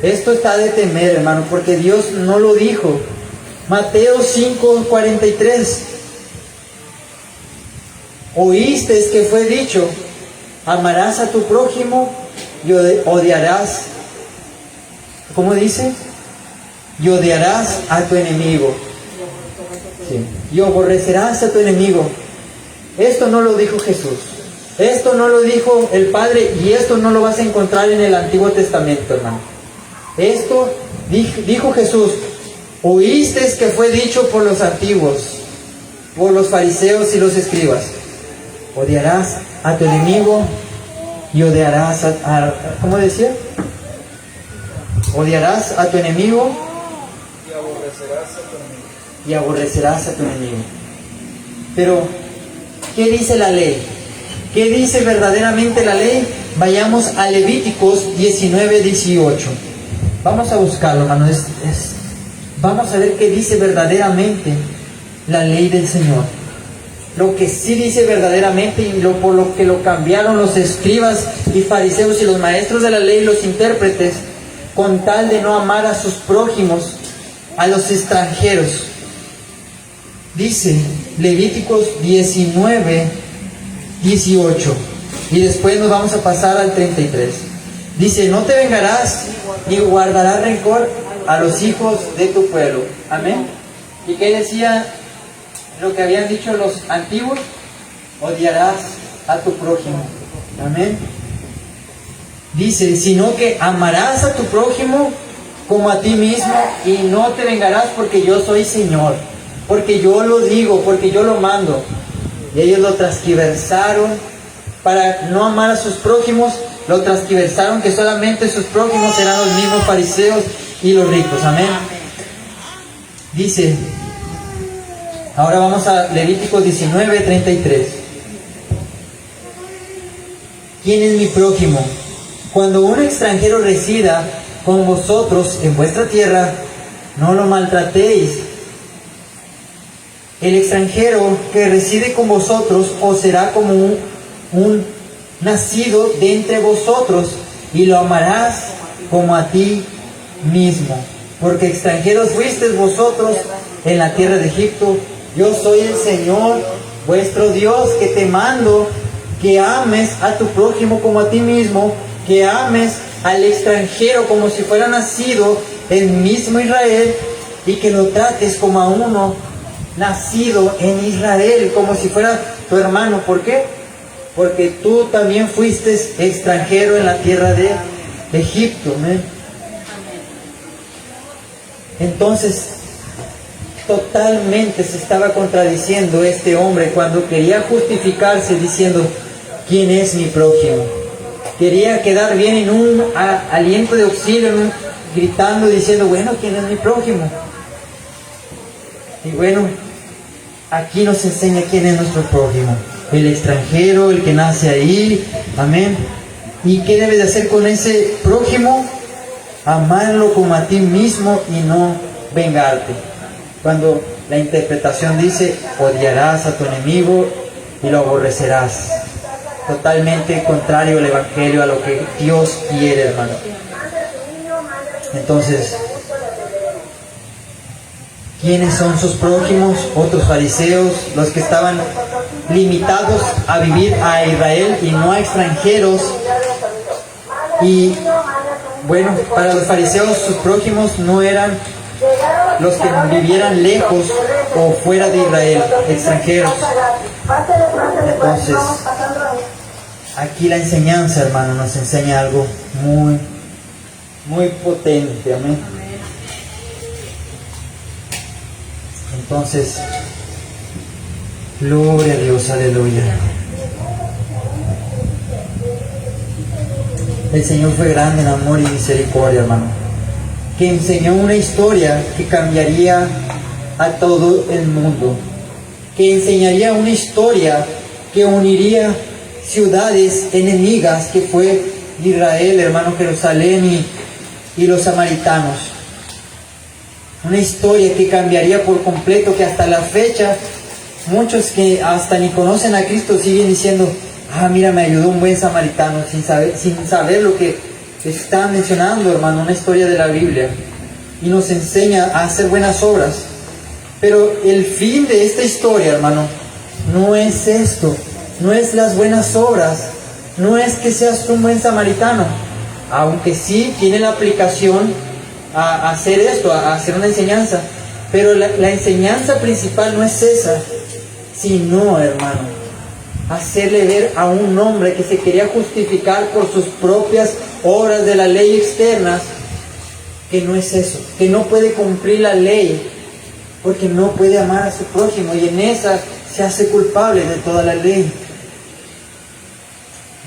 Esto está de temer, hermano, porque Dios no lo dijo. Mateo 5:43. Oíste que fue dicho, amarás a tu prójimo y odiarás. ¿Cómo dice? Y odiarás a tu enemigo. Sí. Y aborrecerás a tu enemigo. Esto no lo dijo Jesús. Esto no lo dijo el Padre, y esto no lo vas a encontrar en el Antiguo Testamento, hermano. Esto dijo Jesús. Oíste que fue dicho por los antiguos, por los fariseos y los escribas. Odiarás a tu enemigo y odiarás ¿cómo decía? Odiarás a tu enemigo y aborrecerás a tu enemigo. Pero, ¿qué dice la ley? ¿Qué dice verdaderamente la ley? Vayamos a Levíticos 19:18. Vamos a buscarlo, hermano. Vamos a ver qué dice verdaderamente la ley del Señor. Lo que sí dice verdaderamente, y por lo que lo cambiaron los escribas y fariseos y los maestros de la ley, los intérpretes, con tal de no amar a sus prójimos, a los extranjeros. Dice Levíticos 19:18, y después nos vamos a pasar al 33. Dice, no te vengarás ni guardarás rencor a los hijos de tu pueblo. Amén. ¿Y qué decía lo que habían dicho los antiguos? Odiarás a tu prójimo. Amén. Dice, sino que amarás a tu prójimo como a ti mismo, y no te vengarás, porque yo soy Señor, porque yo lo digo, porque yo lo mando. Y ellos lo transgiversaron para no amar a sus prójimos. Lo transgiversaron que solamente sus prójimos eran los mismos fariseos y los ricos. Amén. Dice, ahora vamos a Levíticos 19:33. ¿Quién es mi prójimo? Cuando un extranjero resida con vosotros en vuestra tierra, no lo maltratéis. El extranjero que reside con vosotros os será como un nacido de entre vosotros, y lo amarás como a ti mismo, porque extranjeros fuisteis vosotros en la tierra de Egipto. Yo soy el Señor vuestro Dios, que te mando que ames a tu prójimo como a ti mismo, que ames al extranjero como si fuera nacido en mismo Israel, y que lo trates como a uno nacido en Israel, como si fuera tu hermano. ¿Por qué? Porque tú también fuiste extranjero en la tierra de Egipto. ¿eh? Entonces, totalmente se estaba contradiciendo este hombre cuando quería justificarse diciendo, ¿quién es mi prójimo? Quería quedar bien en un aliento de auxilio, gritando, diciendo, bueno, ¿quién es mi prójimo? Y bueno, aquí nos enseña quién es nuestro prójimo. El extranjero, el que nace ahí. Amén. ¿Y qué debes de hacer con ese prójimo? Amarlo como a ti mismo y no vengarte. Cuando la interpretación dice, odiarás a tu enemigo y lo aborrecerás. Totalmente contrario al Evangelio, a lo que Dios quiere, hermano. Entonces, ¿quiénes son sus prójimos? Otros fariseos, los que estaban limitados a vivir a Israel y no a extranjeros. Y bueno, para los fariseos sus prójimos no eran los que vivieran lejos o fuera de Israel, extranjeros. Entonces, aquí la enseñanza, hermano, nos enseña algo muy, muy potente. Amén. Entonces, gloria a Dios, aleluya. El Señor fue grande en amor y misericordia, hermano, que enseñó una historia que cambiaría a todo el mundo, que enseñaría una historia que uniría ciudades enemigas, que fue Israel, hermano, Jerusalén y los samaritanos. Una historia que cambiaría por completo, que hasta la fecha muchos que hasta ni conocen a Cristo siguen diciendo: ah, mira, me ayudó un buen samaritano, sin saber lo que está mencionando, hermano, una historia de la Biblia. Y nos enseña a hacer buenas obras. Pero el fin de esta historia, hermano, no es esto, no es las buenas obras, no es que seas un buen samaritano, aunque sí tiene la aplicación a hacer esto, a hacer una enseñanza. Pero la enseñanza principal no es esa, sino, hermano, hacerle ver a un hombre que se quería justificar por sus propias obras de la ley externas, que no es eso, que no puede cumplir la ley, porque no puede amar a su prójimo, y en esa se hace culpable de toda la ley.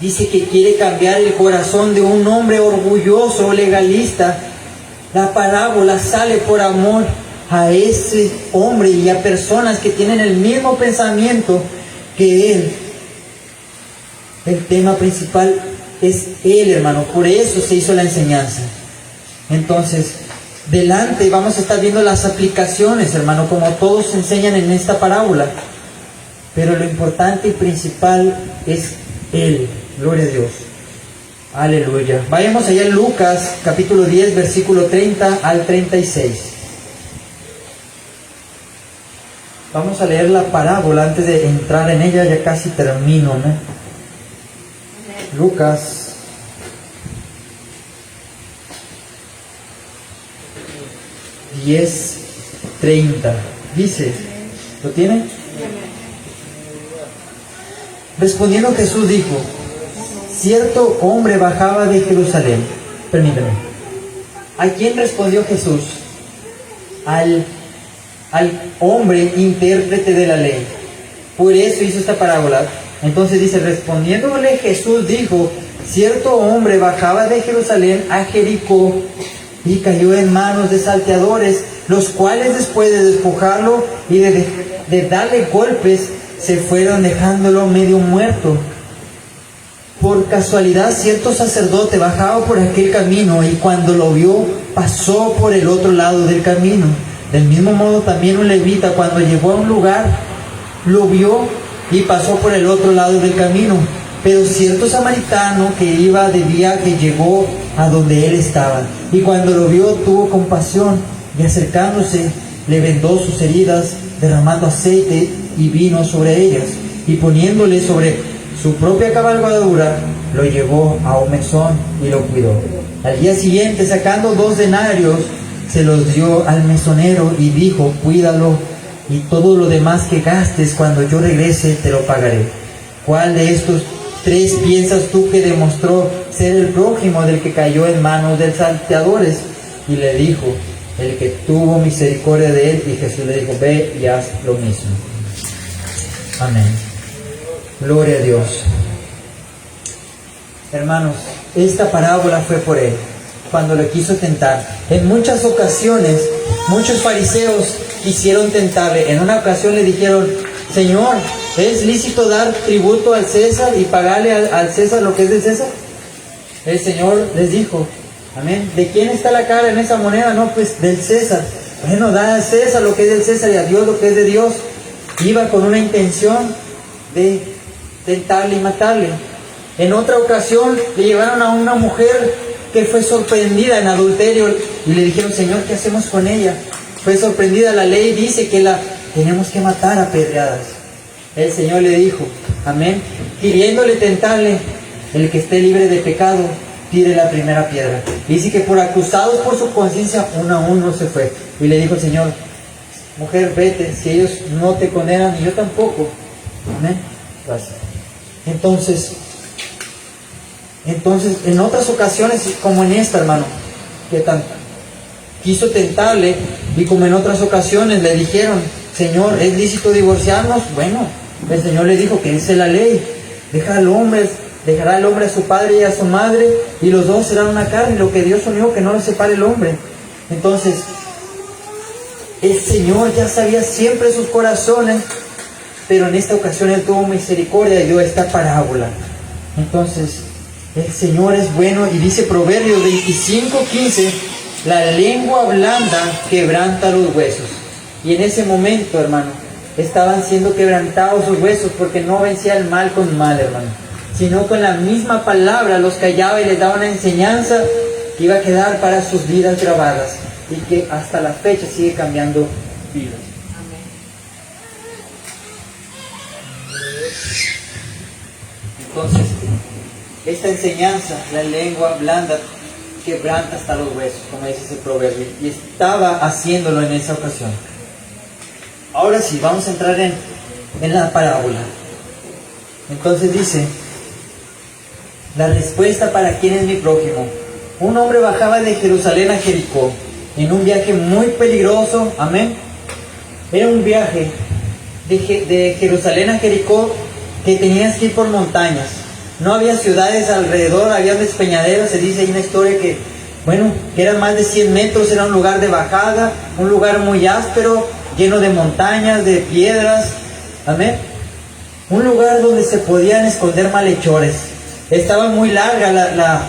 Dice que quiere cambiar el corazón de un hombre orgulloso, legalista. La parábola sale por amor a ese hombre y a personas que tienen el mismo pensamiento que él. El tema principal es él, hermano. Por eso se hizo la enseñanza. Entonces, delante vamos a estar viendo las aplicaciones, hermano, como todos enseñan en esta parábola. Pero lo importante y principal es él. Gloria a Dios. Aleluya. Vayamos allá en Lucas, capítulo 10, versículo 30 al 36. Vamos a leer la parábola antes de entrar en ella, ya casi termino, ¿no? Lucas 10:30. Dice, ¿lo tiene? Respondiendo Jesús dijo: cierto hombre bajaba de Jerusalén. Permítame. ¿A quién respondió Jesús? Al hombre intérprete de la ley. Por eso hizo esta parábola. Entonces dice, respondiéndole Jesús dijo: cierto hombre bajaba de Jerusalén a Jericó y cayó en manos de salteadores, los cuales después de despojarlo y de darle golpes, se fueron dejándolo medio muerto. Por casualidad cierto sacerdote bajaba por aquel camino, y cuando lo vio, pasó por el otro lado del camino. Del mismo modo también un levita, cuando llegó a un lugar, lo vio y pasó por el otro lado del camino. Pero cierto samaritano que iba de viaje llegó a donde él estaba, y cuando lo vio tuvo compasión, y acercándose le vendó sus heridas, derramando aceite y vino sobre ellas, y poniéndole sobre su propia cabalgadura, lo llevó a un mesón y lo cuidó. Al día siguiente, sacando 2 denarios, se los dio al mesonero y dijo: cuídalo, y todo lo demás que gastes cuando yo regrese te lo pagaré. ¿Cuál de estos 3 piensas tú que demostró ser el prójimo del que cayó en manos de salteadores? Y le dijo: el que tuvo misericordia de él. Y Jesús le dijo: ve y haz lo mismo. Amén. Gloria a Dios. Hermanos, esta parábola fue por él, cuando le quiso tentar. En muchas ocasiones, muchos fariseos quisieron tentarle. En una ocasión le dijeron: Señor, ¿es lícito dar tributo al César y pagarle al César lo que es del César? El Señor les dijo: amén, ¿de quién está la cara en esa moneda? No, pues del César. Bueno, da al César lo que es del César y a Dios lo que es de Dios. Iba con una intención de tentarle y matarle. En otra ocasión le llevaron a una mujer que fue sorprendida en adulterio. y le dijeron, Señor, ¿qué hacemos con ella? Fue sorprendida. La ley dice que la tenemos que matar a pedradas. El Señor le dijo, amén, queriéndole tentarle, el que esté libre de pecado, tire la primera piedra. Dice que por acusados por su conciencia, uno a uno se fue. Y le dijo el Señor, mujer, vete, si ellos no te condenan, y yo tampoco. Amén. Gracias. Entonces, en otras ocasiones, como en esta, hermano, que quiso tentarle, y como en otras ocasiones le dijeron, Señor, ¿es lícito divorciarnos? Bueno, el Señor le dijo que esa es la ley. Dejará el hombre a su padre y a su madre, y los dos serán una carne. Lo que Dios unió, que no lo separe el hombre. Entonces, el Señor ya sabía siempre sus corazones, pero en esta ocasión Él tuvo misericordia y dio esta parábola. Entonces, el Señor es bueno, y dice Proverbios 25:15, la lengua blanda quebranta los huesos. Y en ese momento, hermano, estaban siendo quebrantados sus huesos, porque no vencía el mal con mal, hermano, sino con la misma palabra los callaba y les daba una enseñanza que iba a quedar para sus vidas grabadas, y que hasta la fecha sigue cambiando vidas. Entonces, esta enseñanza, la lengua blanda quebranta hasta los huesos, como dice ese proverbio, y estaba haciéndolo en esa ocasión. Ahora sí, vamos a entrar en la parábola. Entonces dice, la respuesta para quién es mi prójimo. Un hombre bajaba de Jerusalén a Jericó en un viaje muy peligroso. Amén. Era un viaje de Jerusalén a Jericó que tenías que ir por montañas. No había ciudades alrededor, había despeñaderos. Se dice, hay una historia que eran más de 100 metros, era un lugar de bajada, un lugar muy áspero, lleno de montañas, de piedras. Amén. Un lugar donde se podían esconder malhechores. Estaba muy larga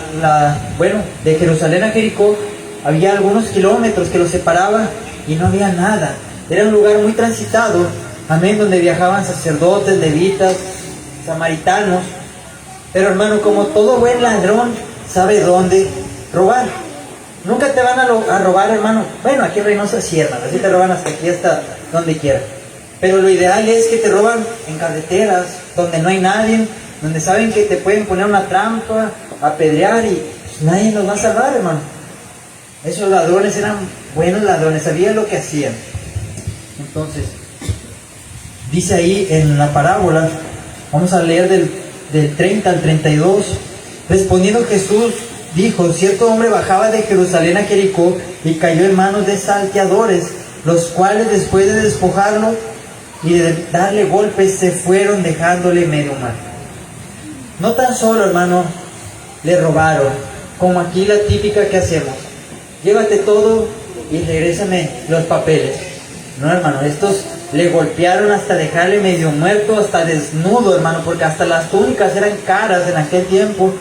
de Jerusalén a Jericó, había algunos kilómetros que los separaban y no había nada. Era un lugar muy transitado, amén, donde viajaban sacerdotes, levitas, samaritanos. Pero hermano, como todo buen ladrón, sabe dónde robar. Nunca te van a robar, hermano. Bueno, aquí en Reynosa sí, hermano, así te roban hasta aquí, hasta donde quiera. Pero lo ideal es que te roban en carreteras, donde no hay nadie, donde saben que te pueden poner una trampa, apedrear, y pues nadie los va a salvar, hermano. Esos ladrones eran buenos ladrones, sabían lo que hacían. Entonces, dice ahí en la parábola, vamos a leer del 30 al 32. Respondiendo Jesús dijo, cierto hombre bajaba de Jerusalén a Jericó y cayó en manos de salteadores, los cuales después de despojarlo y de darle golpes se fueron dejándole medio muerto. No tan solo, hermano, le robaron, como aquí la típica que hacemos, llévate todo y regrésame los papeles. No, hermano, estos le golpearon hasta dejarle medio muerto, hasta desnudo, hermano, porque hasta las túnicas eran caras en aquel tiempo,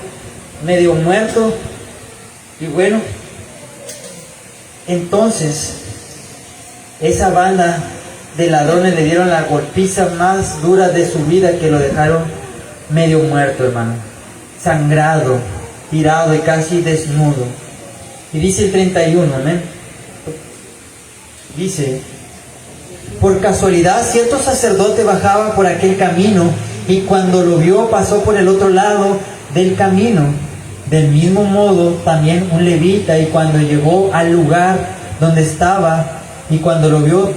medio muerto. Y bueno, entonces esa banda de ladrones le dieron la golpiza más dura de su vida, que lo dejaron medio muerto, hermano, sangrado, tirado y casi desnudo. Y dice el 31, amén. Dice, por casualidad cierto sacerdote bajaba por aquel camino, y cuando lo vio pasó por el otro lado del camino. Del mismo modo también un levita, y cuando llegó al lugar donde estaba, y cuando lo vio,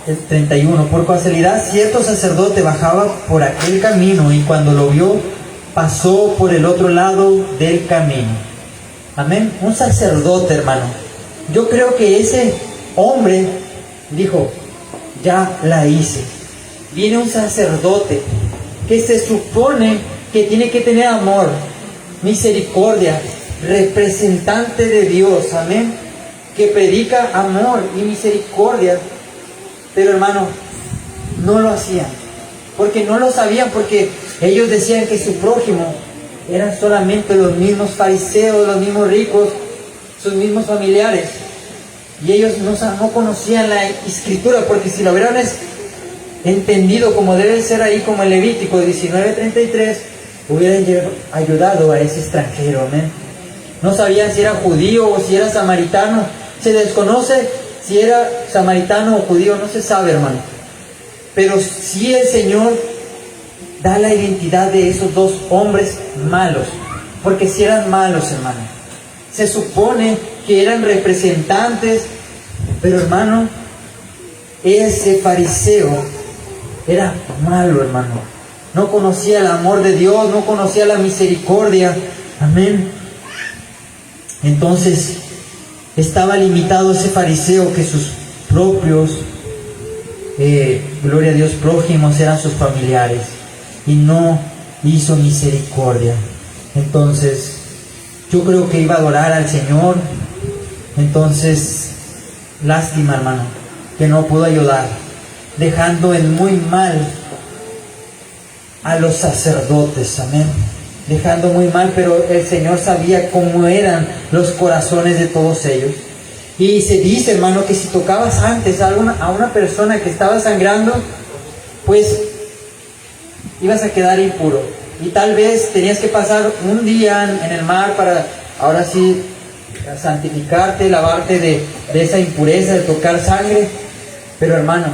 el 31, por casualidad cierto sacerdote bajaba por aquel camino, y cuando lo vio pasó por el otro lado del camino. Amén. Un sacerdote, hermano. Yo creo que ese hombre dijo, ya la hice. Viene un sacerdote que se supone que tiene que tener amor, misericordia, representante de Dios, amén, que predica amor y misericordia. Pero hermano, no lo hacían, porque no lo sabían, porque ellos decían que su prójimo eran solamente los mismos fariseos, los mismos ricos, sus mismos familiares. Y ellos no conocían la escritura, porque si lo hubieran entendido como debe ser ahí, como el Levítico 19:33, hubieran ayudado a ese extranjero, amén. No sabían si era judío o si era samaritano. Se desconoce si era samaritano o judío, no se sabe, hermano. Pero sí el Señor da la identidad de esos dos hombres malos, porque si eran malos, hermano. Se supone que eran representantes, pero hermano, ese fariseo era malo, hermano. No conocía el amor de Dios, no conocía la misericordia. Amén. Entonces, estaba limitado ese fariseo que sus propios, gloria a Dios, prójimos eran sus familiares. Y no hizo misericordia. Entonces, yo creo que iba a adorar al Señor. Entonces, lástima, hermano, que no pudo ayudar, dejando en muy mal a los sacerdotes. Amén. Dejando muy mal, pero el Señor sabía cómo eran los corazones de todos ellos. Y se dice, hermano, que si tocabas antes a una persona que estaba sangrando, pues ibas a quedar impuro. Y tal vez tenías que pasar un día en el mar para, ahora sí, santificarte, lavarte de esa impureza de tocar sangre. Pero hermano,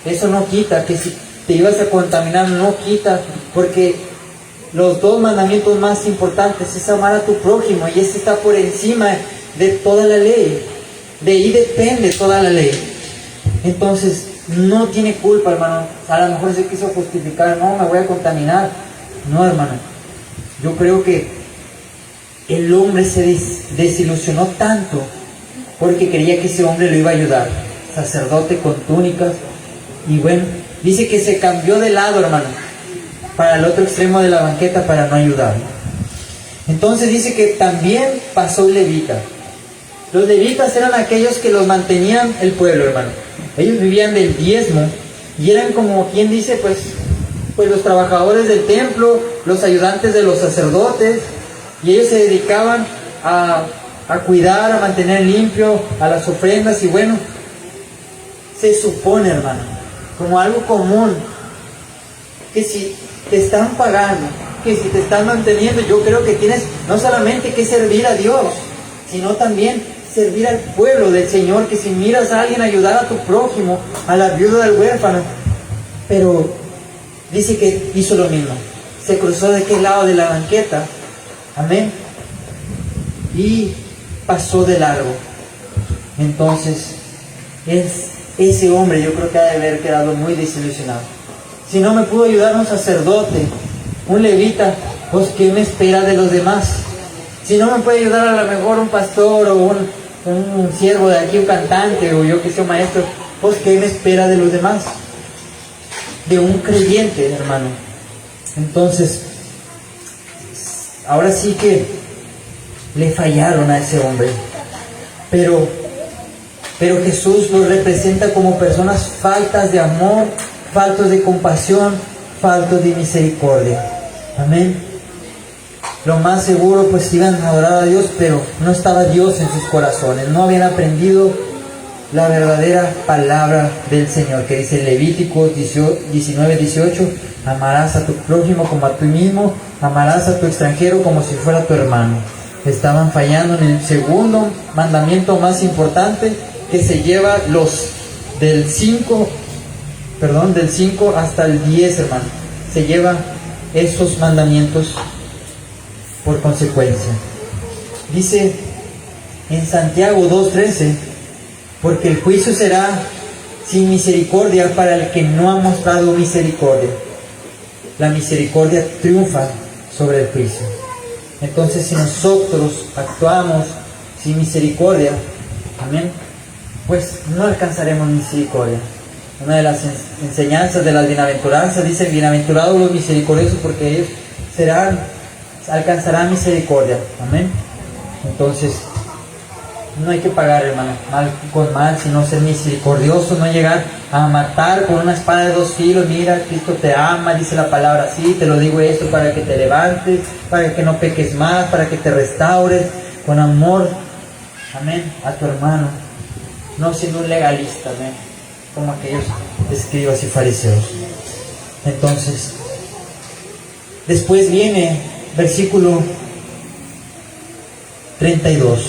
eso no quita que si te ibas a contaminar, no quita, porque los dos mandamientos más importantes es amar a tu prójimo, y ese está por encima de toda la ley. De ahí depende toda la ley. Entonces, no tiene culpa, hermano. A lo mejor se quiso justificar, no, me voy a contaminar. No, hermano. Yo creo que el hombre se desilusionó tanto porque creía que ese hombre lo iba a ayudar. Sacerdote con túnicas. Y bueno, dice que se cambió de lado, hermano, para el otro extremo de la banqueta para no ayudar. Entonces dice que también pasó un levita. Los levitas eran aquellos que los mantenían el pueblo, hermano. Ellos vivían del diezmo y eran como quien dice, pues los trabajadores del templo, los ayudantes de los sacerdotes, y ellos se dedicaban a cuidar, a mantener limpio, a las ofrendas. Y bueno, se supone, hermano, como algo común, que si te están pagando, que si te están manteniendo, yo creo que tienes no solamente que servir a Dios, sino también servir al pueblo del Señor, que si miras a alguien, ayudar a tu prójimo, a la viuda del huérfano. Pero dice que hizo lo mismo, se cruzó de aquel lado de la banqueta, amén, y pasó de largo. Entonces, ese hombre yo creo que ha de haber quedado muy desilusionado. Si no me pudo ayudar un sacerdote, un levita, pues ¿qué me espera de los demás? Si no me puede ayudar a lo mejor un pastor o un siervo de aquí, un cantante, o yo que soy maestro, pues ¿qué me espera de los demás? De un creyente, hermano. Entonces, ahora sí que le fallaron a ese hombre. Pero Jesús los representa como personas faltas de amor, faltos de compasión, faltos de misericordia. Amén. Lo más seguro, pues iban a adorar a Dios, pero no estaba Dios en sus corazones. No habían aprendido la verdadera palabra del Señor, que dice en Levítico 19:18, amarás a tu prójimo como a ti mismo, amarás a tu extranjero como si fuera tu hermano. Estaban fallando en el segundo mandamiento más importante, que se lleva del 5 hasta el 10, hermano. Se lleva esos mandamientos por consecuencia. Dice en Santiago 2:13, porque el juicio será sin misericordia para el que no ha mostrado misericordia. La misericordia triunfa sobre el juicio. Entonces, si nosotros actuamos sin misericordia, amén, pues no alcanzaremos misericordia. Una de las enseñanzas de las bienaventuranzas dice: bienaventurados los misericordiosos, porque ellos alcanzarán misericordia. Amén. Entonces, no hay que pagar, hermano, mal con mal, sino ser misericordioso, no llegar a matar con una espada de 2 filos. Mira, Cristo te ama, dice la palabra así, te lo digo esto para que te levantes, para que no peques más, para que te restaures con amor, amén, a tu hermano, no siendo un legalista, amén, como aquellos escribas y fariseos. Entonces, después viene versículo 32.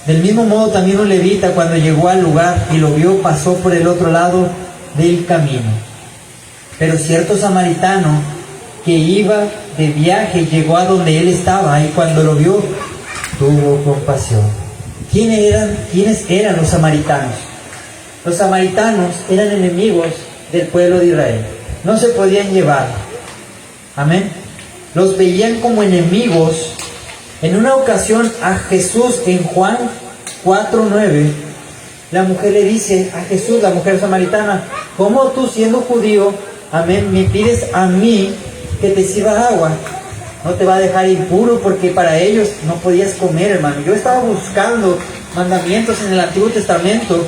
Del mismo modo también un levita, cuando llegó al lugar y lo vio, pasó por el otro lado del camino. Pero cierto samaritano que iba de viaje llegó a donde él estaba, y cuando lo vio, tuvo compasión. ¿Quiénes eran los samaritanos? Los samaritanos eran enemigos del pueblo de Israel. No se podían llevar. Amén. Los veían como enemigos. En una ocasión a Jesús, en Juan 4:9, la mujer le dice a Jesús, la mujer samaritana: ¿cómo tú, siendo judío, amén, me pides a mí que te sirva agua? No te va a dejar impuro, porque para ellos no podías comer, hermano. Yo estaba buscando mandamientos en el Antiguo Testamento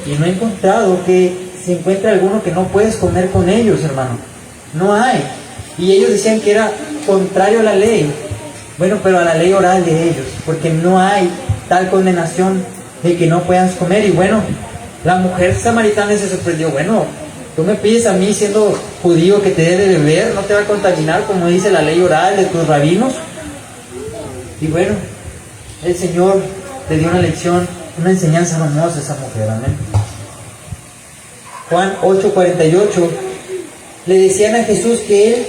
y no he encontrado que se encuentre alguno que no puedes comer con ellos, hermano. No hay. Y ellos decían que era contrario a la ley. Bueno, pero a la ley oral de ellos, porque no hay tal condenación de que no puedas comer. Y bueno, la mujer samaritana se sorprendió: bueno, tú me pides a mí, siendo judío, que te dé de beber, no te va a contaminar como dice la ley oral de tus rabinos. Y bueno, el Señor le dio una lección, una enseñanza hermosa a esa mujer. Amén. Juan 8:48, le decían a Jesús que él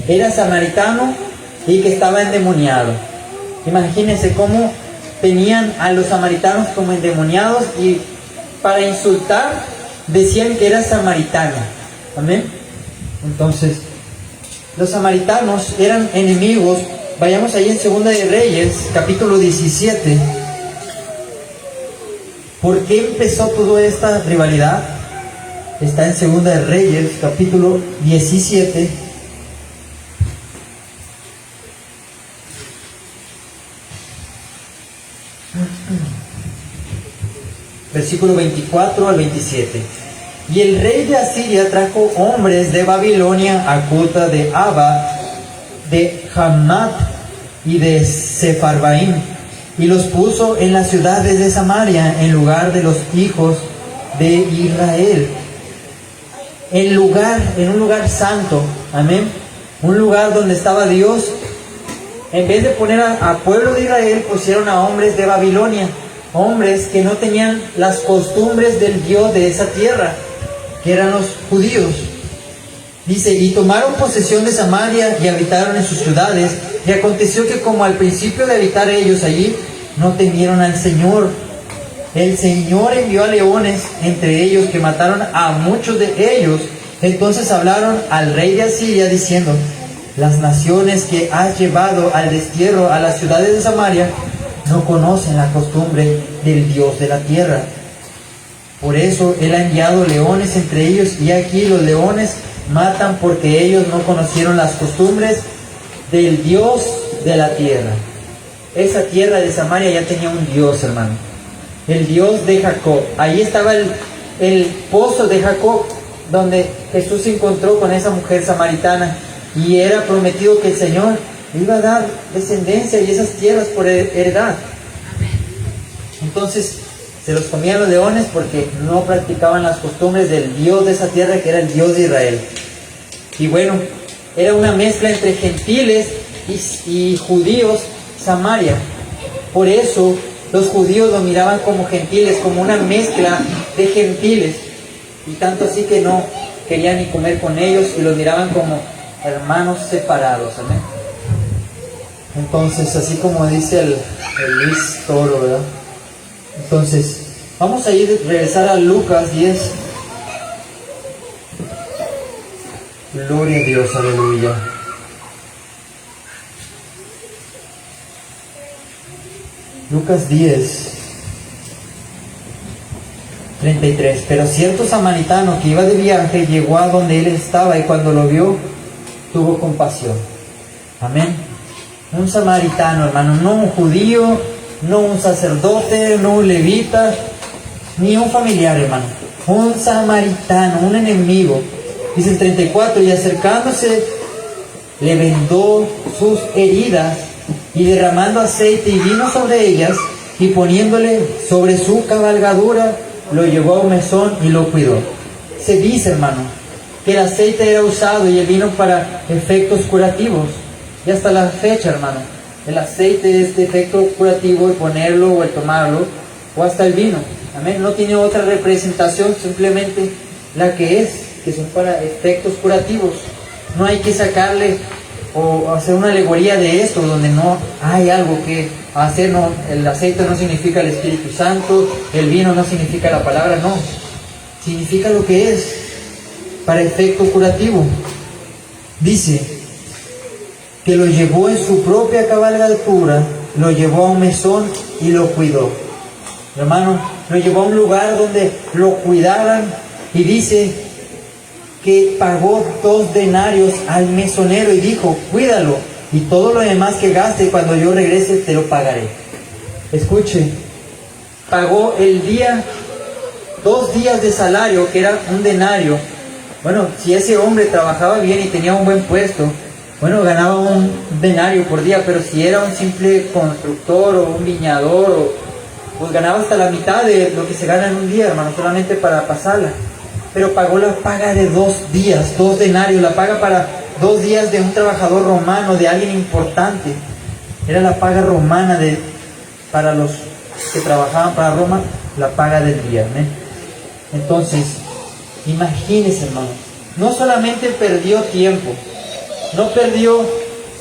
era samaritano y que estaba endemoniado. Imagínense cómo tenían a los samaritanos como endemoniados, y para insultar decían que era samaritano. Amén. Entonces, los samaritanos eran enemigos. Vayamos ahí en Segunda de Reyes, capítulo 17. ¿Por qué empezó toda esta rivalidad? Está en Segunda de Reyes, capítulo 17. Versículo 24 al 27. Y el rey de Asiria trajo hombres de Babilonia a Cuta, de Abba, de Hammat y de Sepharvaim, y los puso en las ciudades de Samaria en lugar de los hijos de Israel. En un lugar santo. Amén. Un lugar donde estaba Dios. En vez de poner a pueblo de Israel, pusieron a hombres de Babilonia. Hombres que no tenían las costumbres del Dios de esa tierra, que eran los judíos. Dice: y tomaron posesión de Samaria y habitaron en sus ciudades. Y aconteció que, como al principio de habitar ellos allí, no temieron al Señor, el Señor envió a leones entre ellos, que mataron a muchos de ellos. Entonces hablaron al rey de Asiria diciendo: las naciones que has llevado al destierro a las ciudades de Samaria no conocen la costumbre del Dios de la tierra. Por eso Él ha enviado leones entre ellos, y aquí los leones matan, porque ellos no conocieron las costumbres del Dios de la tierra. Esa tierra de Samaria ya tenía un Dios, hermano. El Dios de Jacob. Ahí estaba el pozo de Jacob, donde Jesús se encontró con esa mujer samaritana, y era prometido que el Señor iba a dar descendencia y esas tierras por heredad. Entonces se los comían los leones porque no practicaban las costumbres del Dios de esa tierra, que era el Dios de Israel. Y bueno, era una mezcla entre gentiles y judíos, Samaria. Por eso los judíos lo miraban como gentiles, como una mezcla de gentiles, y tanto así que no querían ni comer con ellos, y los miraban como hermanos separados. Amén. Entonces, así como dice el Luis Toro, ¿verdad? Entonces, vamos a regresar a Lucas 10. Gloria a Dios, aleluya. Lucas 10, 33. Pero cierto samaritano que iba de viaje llegó a donde él estaba, y cuando lo vio, tuvo compasión. Amén. Un samaritano, hermano, no un judío, no un sacerdote, no un levita, ni un familiar, hermano. Un samaritano, un enemigo. Dice el 34, y acercándose, le vendó sus heridas, y derramando aceite y vino sobre ellas, y poniéndole sobre su cabalgadura, lo llevó a un mesón y lo cuidó. Se dice, hermano, que el aceite era usado y el vino para efectos curativos. Y hasta la fecha, hermano, el aceite, este efecto curativo, y ponerlo o el tomarlo, o hasta el vino. Amén. No tiene otra representación, simplemente la que son para efectos curativos. No hay que sacarle o hacer una alegoría de esto, donde no hay algo que hacer. No, el aceite no significa el Espíritu Santo, el vino no significa la palabra, no. Significa lo que es, para efecto curativo. Dice que lo llevó en su propia cabalgadura, lo llevó a un mesón y lo cuidó. Hermano, lo llevó a un lugar donde lo cuidaran, y dice que pagó 2 denarios al mesonero y dijo: cuídalo, y todo lo demás que gaste, cuando yo regrese te lo pagaré. Escuche, pagó 2 días de salario, que era un denario. Bueno, si ese hombre trabajaba bien y tenía un buen puesto, bueno, ganaba un denario por día. Pero si era un simple constructor o un viñador, pues ganaba hasta la mitad de lo que se gana en un día, hermano, solamente para pasarla. Pero pagó la paga de 2 días, 2 denarios, la paga para 2 días de un trabajador romano, de alguien importante. Era la paga romana para los que trabajaban para Roma, la paga del día. ¿eh? Entonces, imagínense, hermano, no solamente perdió tiempo, no perdió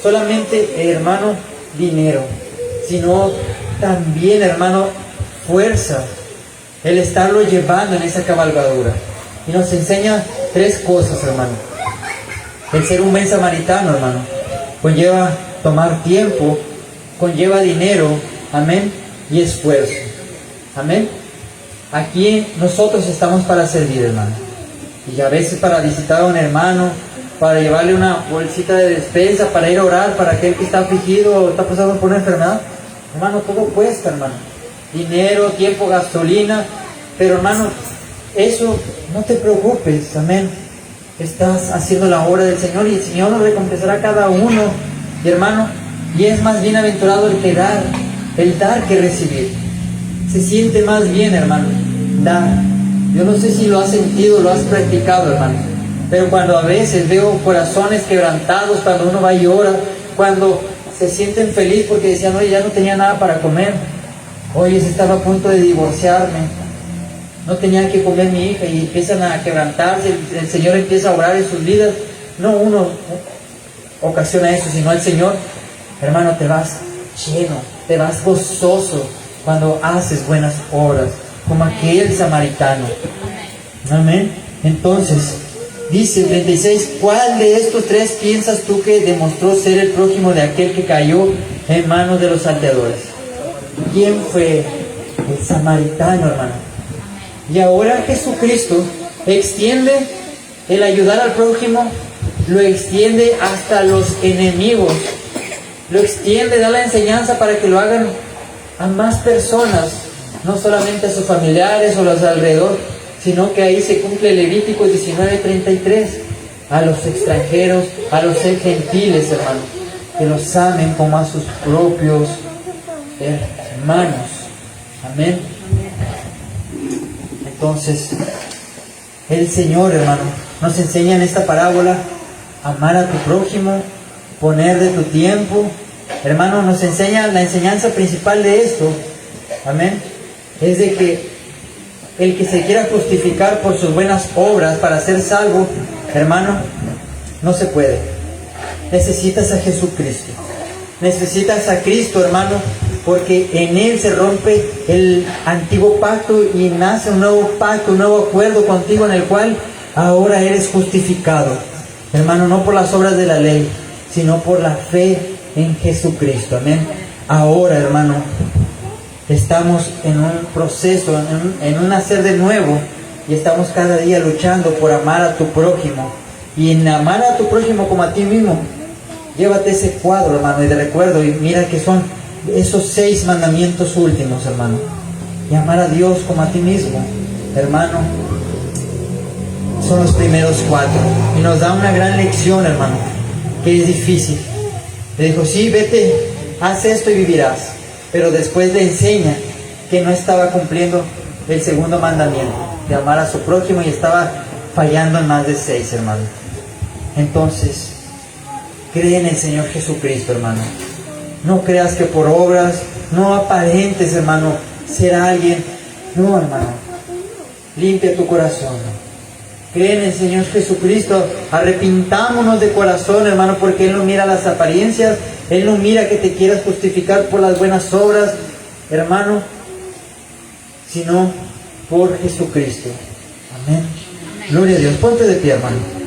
solamente, hermano, dinero, sino también, hermano, fuerza, el estarlo llevando en esa cabalgadura. Y nos enseña 3 cosas, hermano. El ser un buen samaritano, hermano, conlleva tomar tiempo, conlleva dinero, amén, y esfuerzo, amén. Aquí nosotros estamos para servir, hermano, y a veces para visitar a un hermano, para llevarle una bolsita de despensa, para ir a orar para aquel que está afligido o está pasando por una enfermedad. Hermano, todo cuesta, hermano, dinero, tiempo, gasolina. Pero, hermano, eso no te preocupes, amén. Estás haciendo la obra del Señor, y el Señor nos recompensará a cada uno. Y, hermano, y es más bienaventurado el dar que recibir. Se siente más bien, hermano, dar. Yo no sé si lo has sentido, lo has practicado, hermano, pero cuando a veces veo corazones quebrantados, cuando uno va y ora, cuando se sienten felices porque decían: oye, ya no tenía nada para comer, oye, se estaba a punto de divorciarme, no tenía que comer mi hija, y empiezan a quebrantarse, el Señor empieza a obrar en sus vidas. No uno ocasiona eso, sino el Señor. Hermano, te vas lleno, te vas gozoso cuando haces buenas obras, como aquel samaritano. Amén. Entonces, dice el 36, ¿cuál de estos 3 piensas tú que demostró ser el prójimo de aquel que cayó en manos de los salteadores? ¿Quién fue? El samaritano, hermano. Y ahora Jesucristo extiende el ayudar al prójimo, lo extiende hasta los enemigos, lo extiende, da la enseñanza para que lo hagan a más personas, no solamente a sus familiares o los alrededor, sino que ahí se cumple Levítico 19:33, a los extranjeros, a los gentiles, hermano, que los amen como a sus propios hermanos. Amén. Entonces, el Señor, hermano, nos enseña en esta parábola amar a tu prójimo, poner de tu tiempo. Hermano, nos enseña la enseñanza principal de esto, amén, es de que el que se quiera justificar por sus buenas obras para ser salvo, hermano, no se puede. Necesitas a Jesucristo. Necesitas a Cristo, hermano, porque en Él se rompe el antiguo pacto y nace un nuevo pacto, un nuevo acuerdo contigo, en el cual ahora eres justificado, hermano, no por las obras de la ley, sino por la fe en Jesucristo. Amén. Ahora, hermano, estamos en un proceso, en un nacer de nuevo, y estamos cada día luchando por amar a tu prójimo, y en amar a tu prójimo como a ti mismo. Llévate ese cuadro, hermano, y de recuerdo, y mira que son esos 6 mandamientos últimos, hermano. Y amar a Dios como a ti mismo, hermano, son los primeros 4. Y nos da una gran lección, hermano, que es difícil. Le dijo: sí, vete, haz esto y vivirás. Pero después le enseña que no estaba cumpliendo el segundo mandamiento, de amar a su prójimo, y estaba fallando en más de 6, hermano. Entonces, cree en el Señor Jesucristo, hermano. No creas que por obras, no aparentes, hermano, ser alguien. No, hermano. Limpia tu corazón. Cree en el Señor Jesucristo. Arrepintámonos de corazón, hermano, porque Él no mira las apariencias. Él no mira que te quieras justificar por las buenas obras, hermano, sino por Jesucristo. Amén. Gloria a Dios. Ponte de pie, hermano.